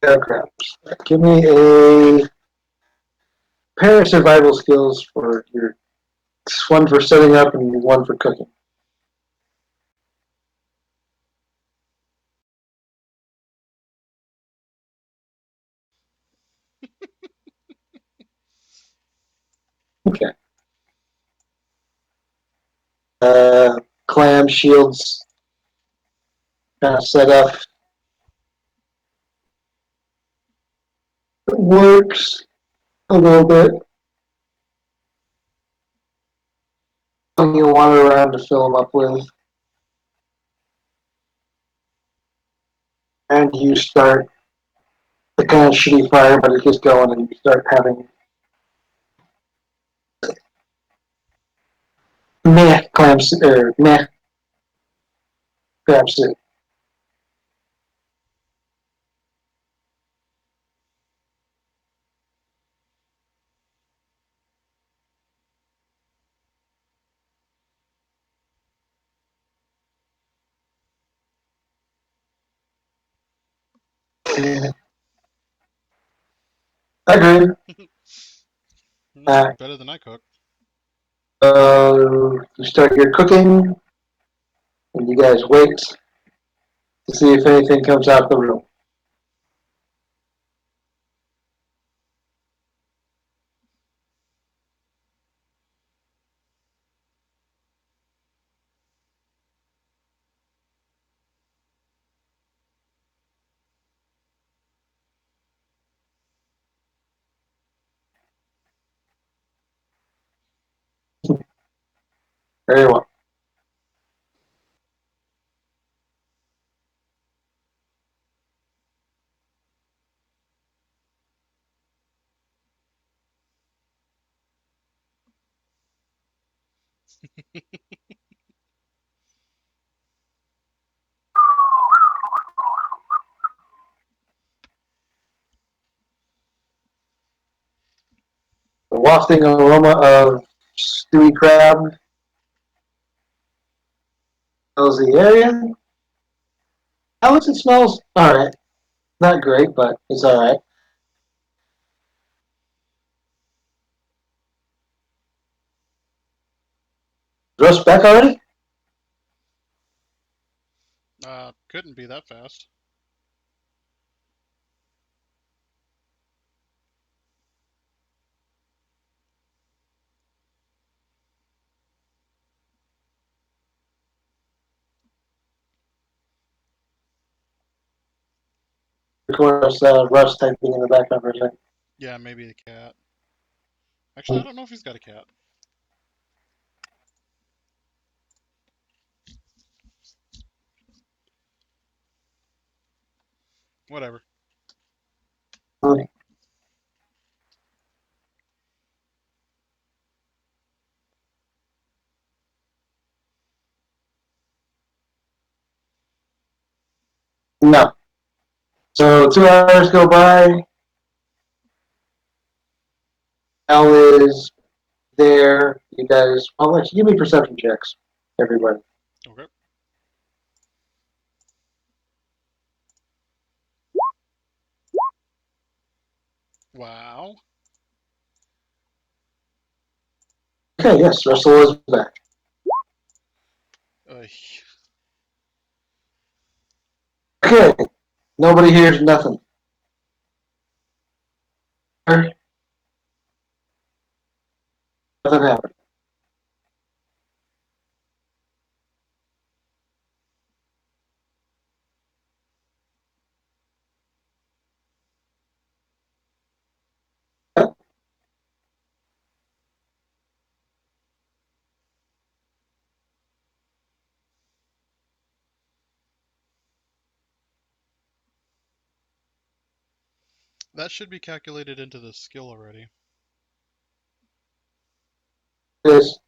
Aircraft. Give me a pair of survival skills for your one for setting up and one for cooking. Okay. Clam shields kind of set up. It works a little bit. You wander around to fill them up with, and you start the kind of shitty fire, but it gets going, and you start having meh clams or meh crab soup. Agreed. Uh, Better than I cook. you start your cooking, and you guys wait to see if anything comes out the room. Very well. The wafting aroma of stewy crab fills the area. Alex, it smells all right. Not great, but it's all right. Roast back already? Couldn't be that fast. Of course, Russ typing in the background for a second. Yeah, maybe the cat. Actually, I don't know if he's got a cat. Whatever. No. So 2 hours go by. Al is there. You guys, I'll let you give me perception checks, everybody. Okay. Wow. Okay, yes, Russell is back. Uh, Okay, nobody hears nothing. Nothing happened. That should be calculated into the skill already. This.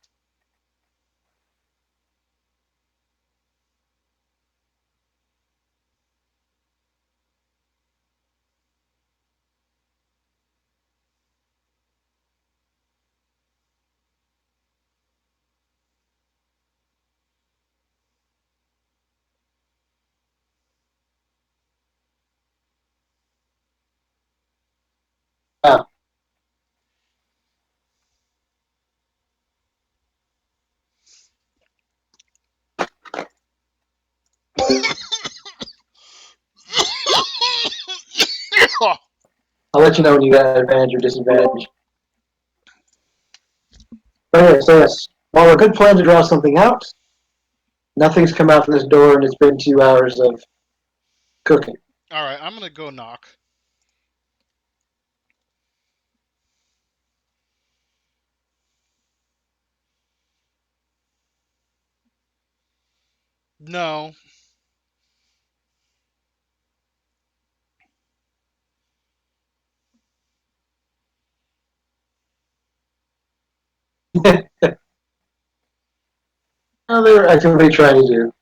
Ah, I'll let you know when you got advantage or disadvantage. Okay, so yes. While a good plan to draw something out, nothing's come out from this door, and it's been 2 hours of cooking. All right, I'm gonna go knock. No. Well, they were actively trying to do.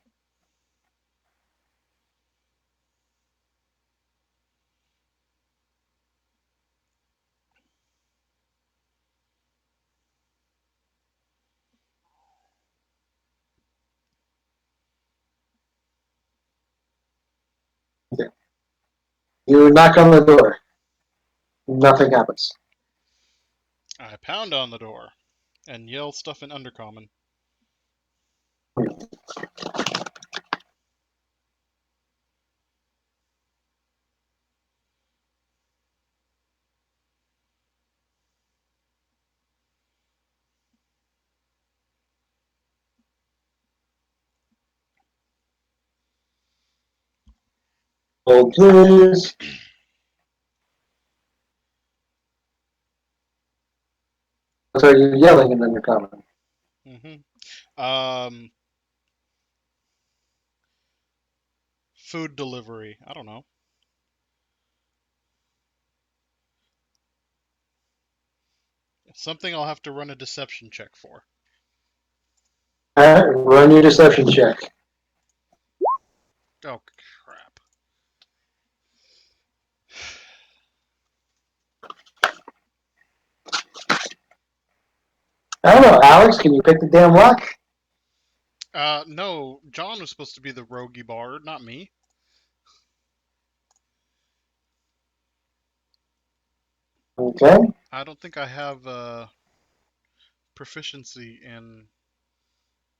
Okay. You knock on the door. Nothing happens. I pound on the door and yell stuff in Undercommon. Hold please. So you're yelling in undercommon. Um, food delivery. I don't know. Something I'll have to run a deception check for. Alright, run your deception check. Oh crap! I don't know, Alex, can you pick the damn lock? No. John was supposed to be the roguey bard, not me. Okay. I don't think I have proficiency in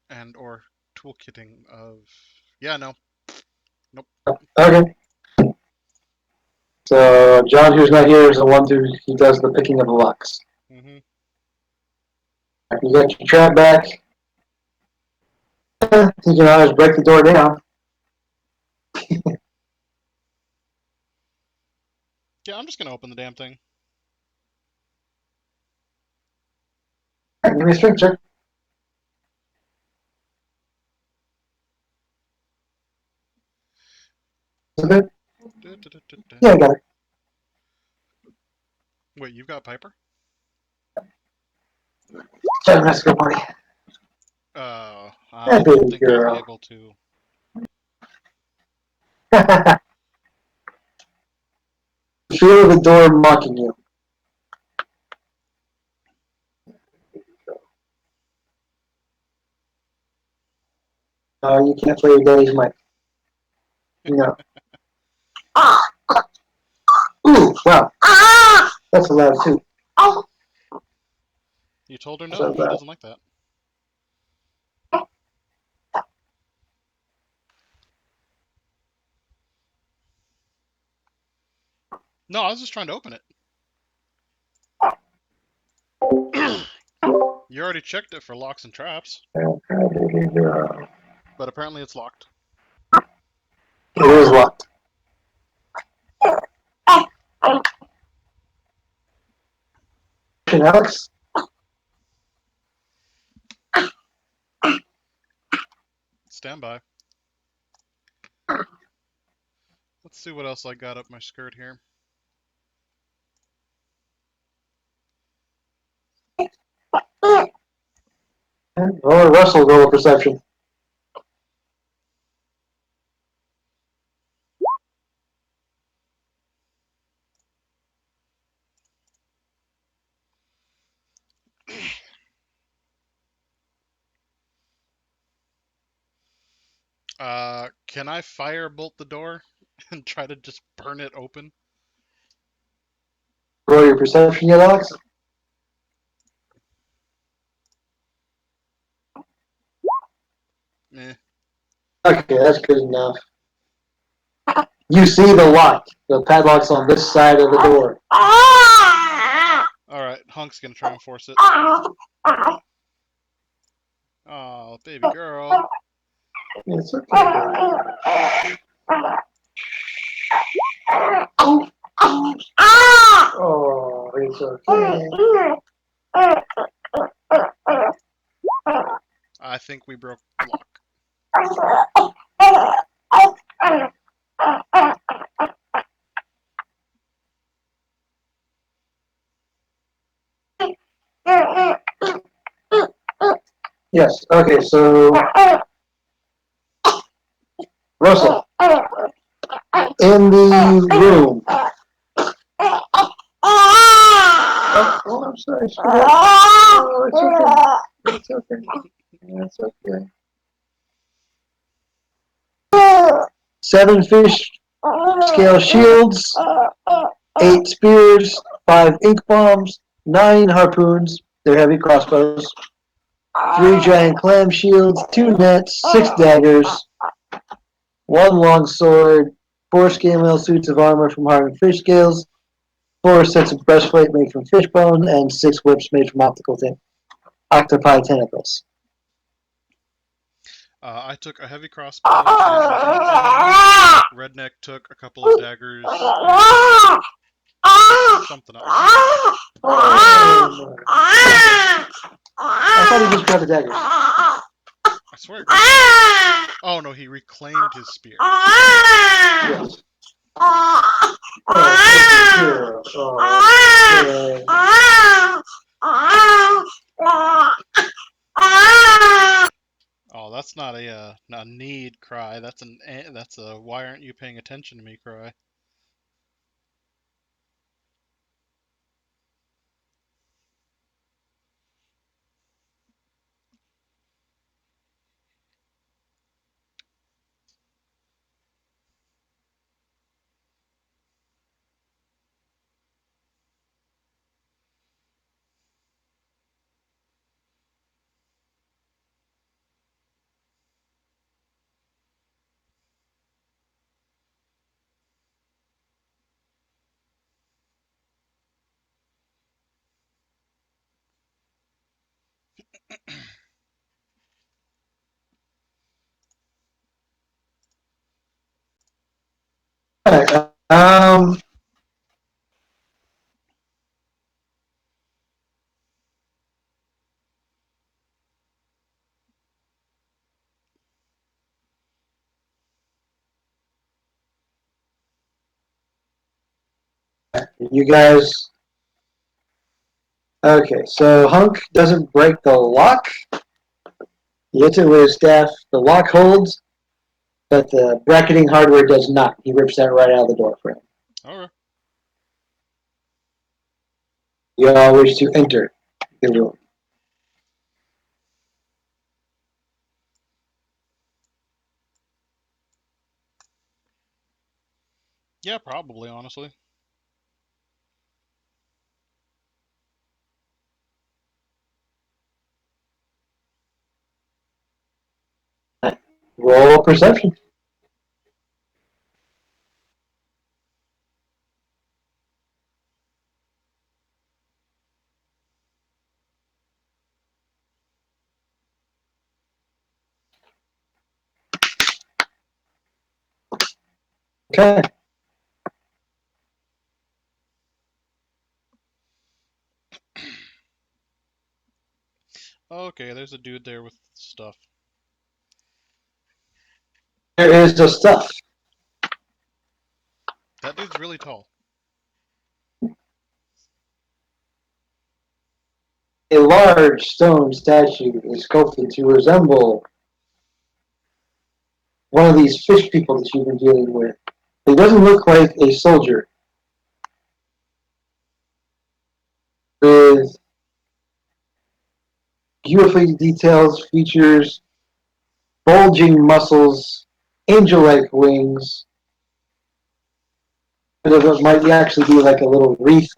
and or toolkitting of. Yeah, no. Nope. Okay. So John, who's not here, is the one who does the picking of the locks. Mhm. You got your trap back. You can always break the door down. Yeah, I'm just gonna open the damn thing. Give me a strength check. Is it? Da, da, da, da, da. Yeah, I got it. Wait, you've got Piper? Try the go, buddy. I That don't baby think I'm girl. able to. Feel the door mocking you. You can't play your daddy's mic. No. Ah! Ooh, wow. Ah! That's loud too. Oh! You told her So no. She loud. doesn't like that. No, I was just trying to open it. You already checked it for locks and traps, It but apparently it's locked. is locked. Alex? Stand by. Let's see what else I got up my skirt here. Or Russell, roll a perception. Can I firebolt the door and try to just burn it open? Roll your perception yet, Alex? Eh. Okay, that's good enough. You see the lock. The padlock's on this side of the door. Alright, Hunk's gonna try and force it. Oh, baby girl. It's okay. Oh, it's okay. I think we broke the lock. Yes, okay, so Russell, in the room. Oh, I'm sorry. Oh, it's okay. It's okay. It's okay. 7 fish scale shields, 8 spears, 5 ink bombs, 9 harpoons, they're heavy crossbows, 3 giant clam shields, 2 nets, 6 daggers, 1 long sword, 4 scale mail suits of armor from hardened fish scales, 4 sets of breastplate made from fish bone, and 6 whips made from octopi tentacles. I took a heavy crossbow made from ink bombs. Redneck took a couple of daggers and something else. I thought he just grabbed the daggers. I swear, God. Oh no, he reclaimed his spear. Yes. Oh, Oh, that's not a need cry. That's a why aren't you paying attention to me cry. Alright, you guys. Okay, so Hunk doesn't break the lock. He hits it with his staff. The lock holds, but the bracketing hardware does not. He rips that right out of the door frame. Okay. You all wish to enter the room. Yeah, probably, honestly. Roll perception. Okay. Okay, there's a dude there with stuff. There is the stuff. That dude's really tall. A large stone statue is sculpted to resemble one of these fish people that you've been dealing with. He doesn't look like a soldier. With beautifully detailed features, bulging muscles, angel-like wings. It might actually be like a little wreath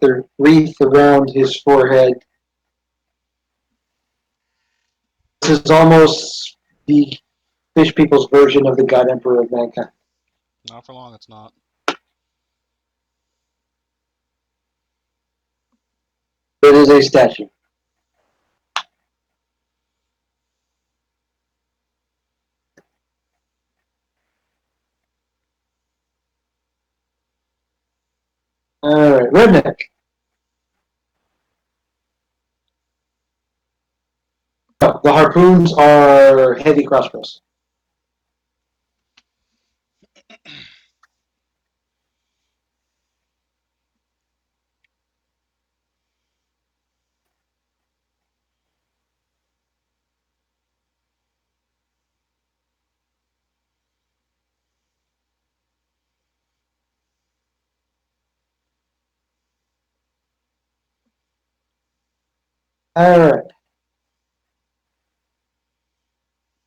around his forehead. This is almost the fish people's version of the God Emperor of mankind. Not for long, it's not. It is a statue. Alright, redneck. Oh, the harpoons are heavy crossbows. Alright.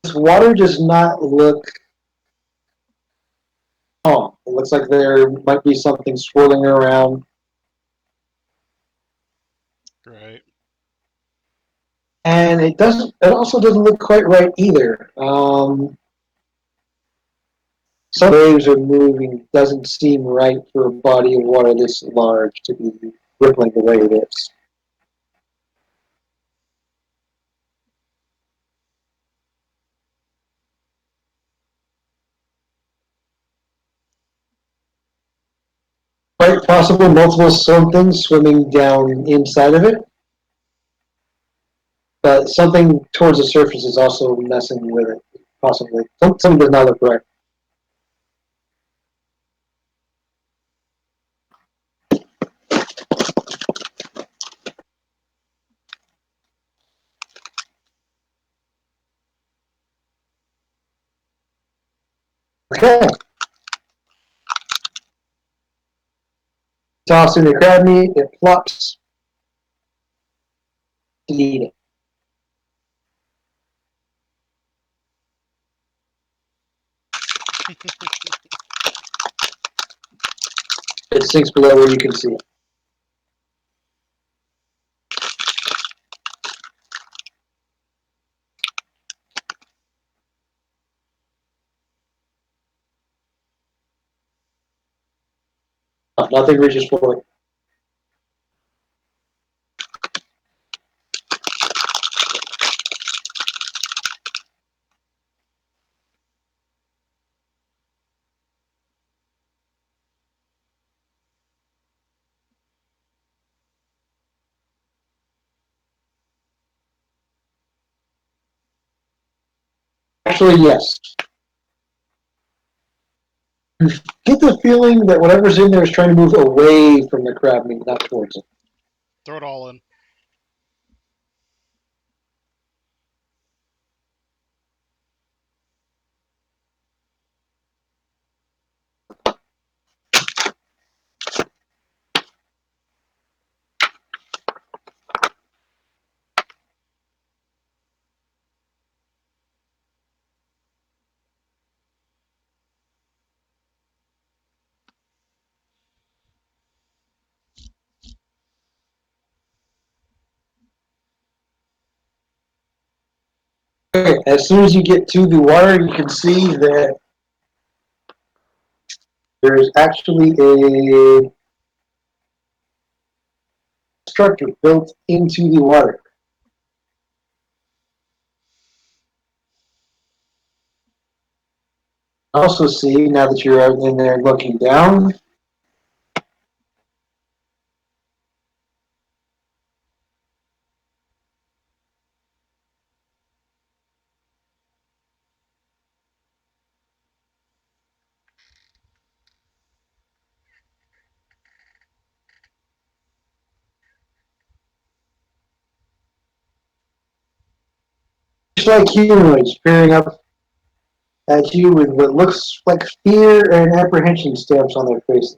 This water does not look calm. It looks like there might be something swirling around. Right. And it also doesn't look quite right either. Some waves are moving. Doesn't seem right for a body of water this large to be rippling the way it is. Quite possible multiple something swimming down inside of it. But something towards the surface is also messing with it, possibly. Something does not look right. Okay. Toss in the crab meat, it plops to eat it. It sinks below where you can see it. Nothing reaches for it. Actually, yes. Get the feeling that whatever's in there is trying to move away from the crab meat, not towards it. Throw it all in. Okay, as soon as you get to the water, you can see that there's actually a structure built into the water. Also see, now that you're out in there looking down, just like humanoids peering up at you with what looks like fear and apprehension stamps on their faces.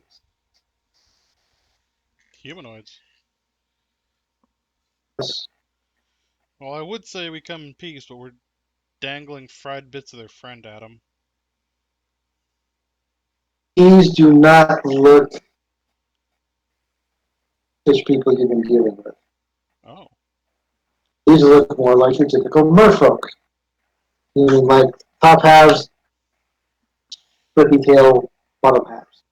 Humanoids. Well, I would say we come in peace, but we're dangling fried bits of their friend at them. These do not look fish people you've been dealing with. Oh. These look more like your typical merfolk. Meaning like top halves, flippy tail, bottom halves.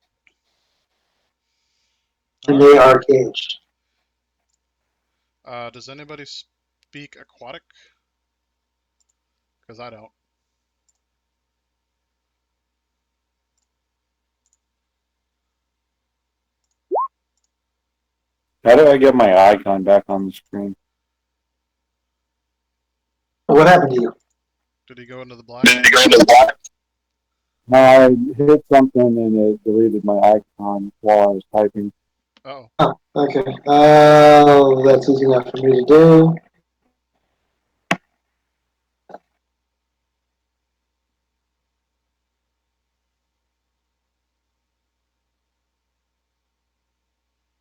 And they Alright. are caged. Does anybody speak aquatic? Because I don't. How do I get my icon back on the screen? What happened to you? Did he go into the black? I hit something and it deleted my icon while I was typing. Oh. Oh, okay. That's easy enough for me to do.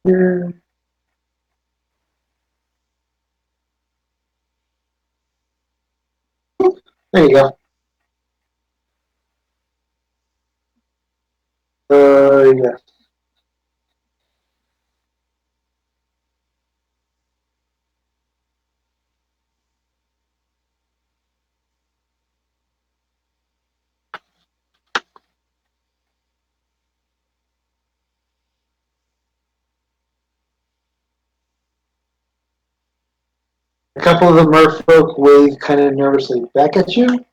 Here. There you go. Yeah. A couple of the merfolk wave kind of nervously back at you,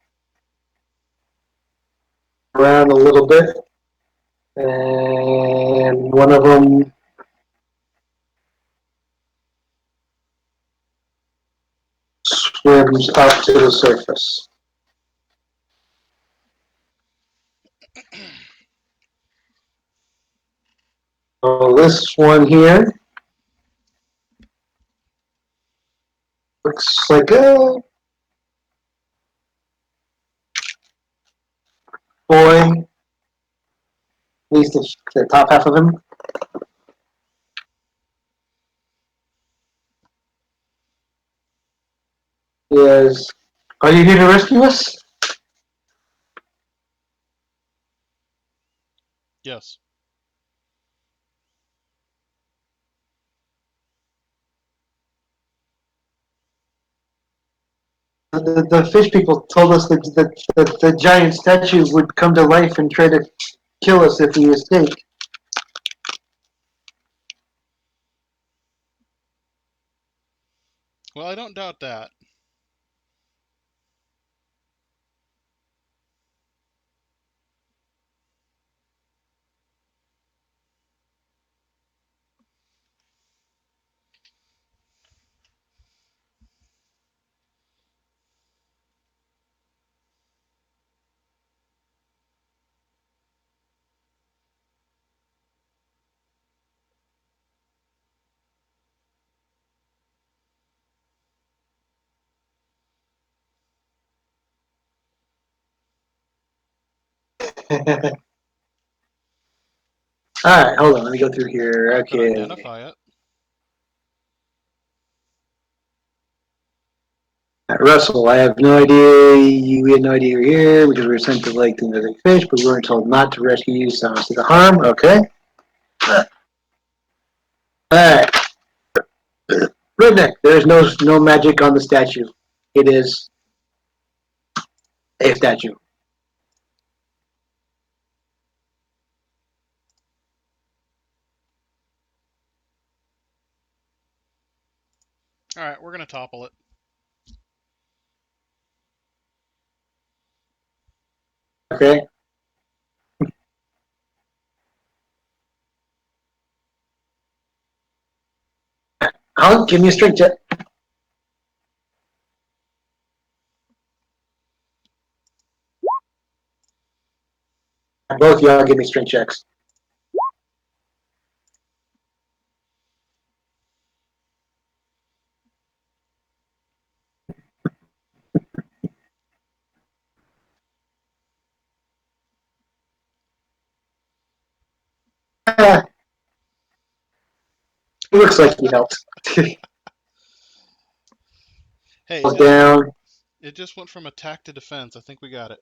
around a little bit, and one of them swims up to the surface. So this one here looks like a boy, at least the top half of him. Is, are you here to rescue us? Yes. The fish people told us that the giant statue would come to life and try to kill us if we escaped. Well, I don't doubt that. Alright, hold on, let me go through here. I could Okay. identify it. Russell, I have no idea. We had no idea you were here because we were sent to Lake to another fish, but we weren't told not to rescue you. Sounds like a harm. Okay. Alright. Redneck, there is no magic on the statue. It is a statue. Alright, we're gonna topple it. Okay. I'll give me a strength check. Both of y'all give me strength checks. It looks like he helped. Hey, Falls down. it just went from attack to defense. I think we got it.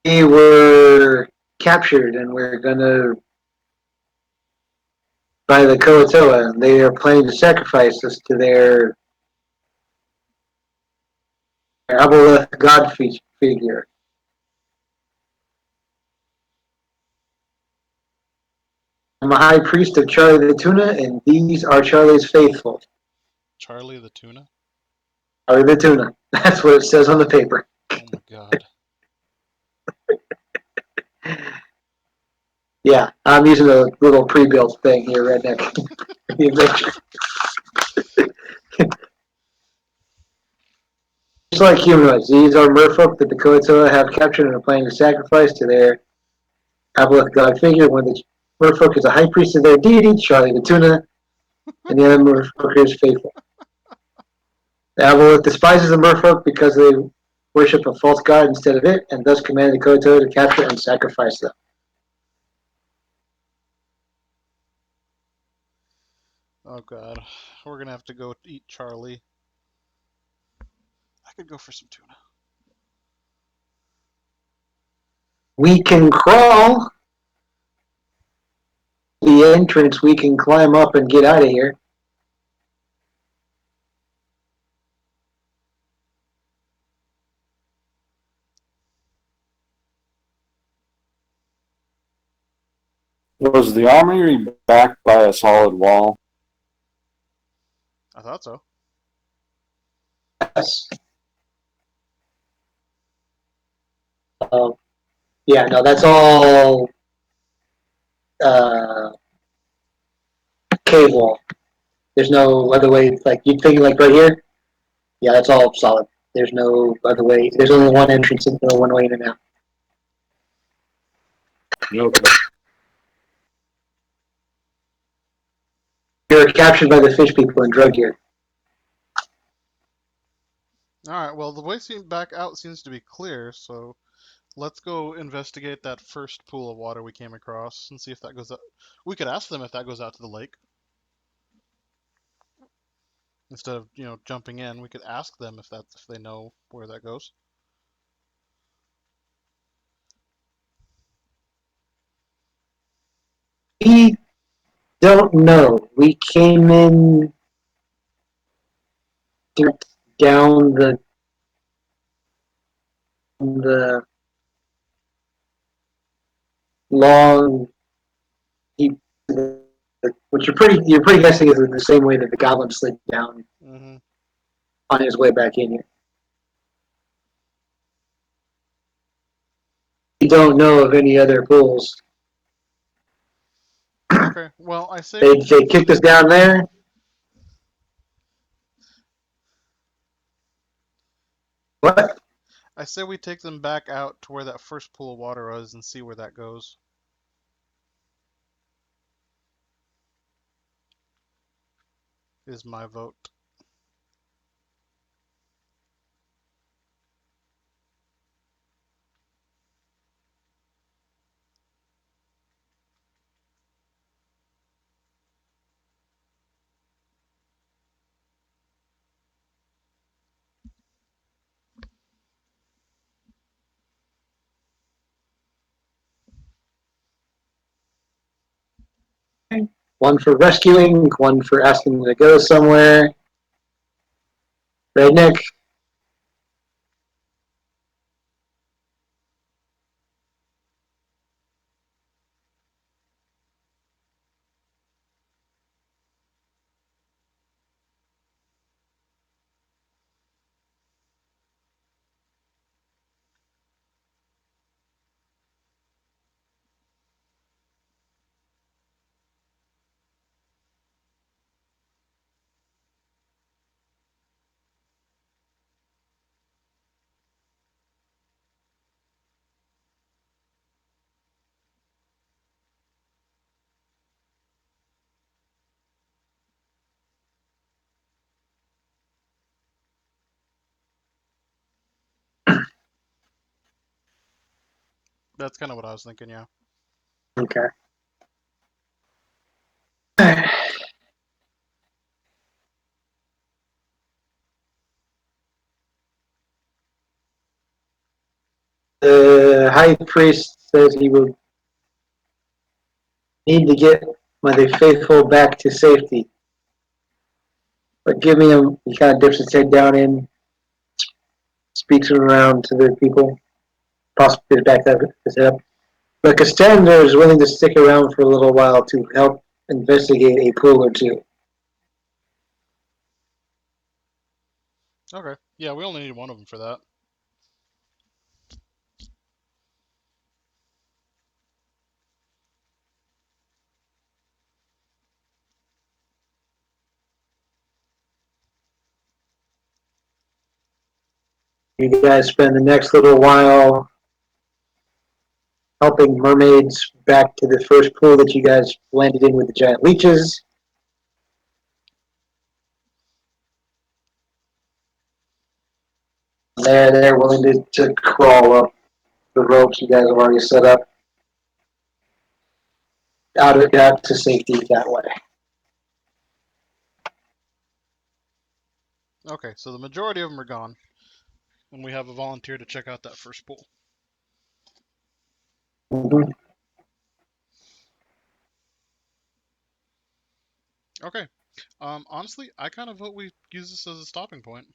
We were captured and we're gonna by the Koatoa, and they are planning to sacrifice us to their Aboleth god figure. I'm a high priest of Charlie the Tuna, and these are Charlie's faithful. Charlie the tuna? Charlie the Tuna. That's what it says on the paper. Oh my god. Yeah, I'm using a little pre-built thing here, Redneck. Just like humanoids, these are merfolk that the Koatoa have captured and are planning to sacrifice to their Aboleth god figure. One of the merfolk is a high priest of their deity, Charlie the Tuna, and the other merfolk is faithful. The Aboleth despises the merfolk because they worship a false god instead of it, and thus commanded the Koatoa to capture and sacrifice them. Oh god. We're gonna have to go eat Charlie. I could go for some tuna. We can crawl the entrance, we can climb up and get out of here. Was the armory backed by a solid wall? I thought so. Yes. Yeah, no, that's all cave wall. There's no other way. Like you think, like right here. Yeah, that's all solid. There's no other way. There's only one entrance and one way in and out. Okay. You're captured by the fish people and drugged here. Alright, well, the way back out seems to be clear, so let's go investigate that first pool of water we came across and see if that goes out. We could ask them if that goes out to the lake. Instead of, jumping in, we could ask them if they know where that goes. We don't know. We came in down the long deep. Which you're pretty guessing is the same way that the goblin slid down Mm-hmm. on his way back in here. We don't know of any other pools. Okay, well, I say we They kicked us down there. What? I say we take them back out to where that first pool of water was and see where that goes. Is my vote. One for rescuing, one for asking them to go somewhere. Redneck. That's kind of what I was thinking. Yeah. Okay. The high priest says he will need to get my faithful back to safety. But give me him. He kind of dips his head down in, speaks around to the people, possibly back up his head up. But Cassandra is willing to stick around for a little while to help investigate a pool or two. Okay. Yeah, we only need one of them for that. You guys spend the next little while helping mermaids back to the first pool that you guys landed in with the giant leeches. They're willing to crawl up the ropes you guys have already set up out to safety that way. Okay, so the majority of them are gone, and we have a volunteer to check out that first pool. Mm-hmm. Okay. Honestly, I kind of vote we use this as a stopping point.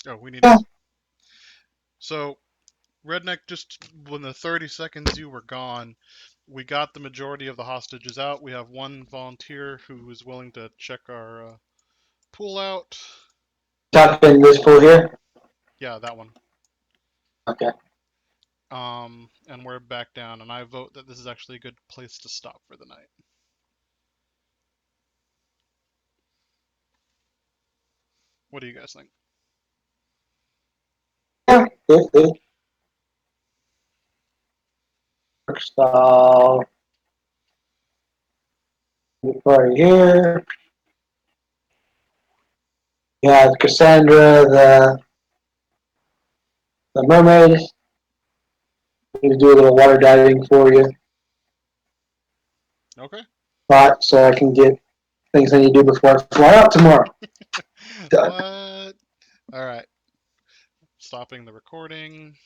Oh, we need Yeah. to. So, Redneck, just when the 30 seconds you were gone, we got the majority of the hostages out. We have one volunteer who is willing to check our pool out. Talking this pool here. Yeah, that one. Okay. And we're back down, and I vote that this is actually a good place to stop for the night. What do you guys think? Yeah. Good. So, party here. You have Cassandra, the mermaid. Need to do a little water diving for you, Okay. but so I can get things I need to do before I fly out tomorrow. Done. What? All right. Stopping the recording.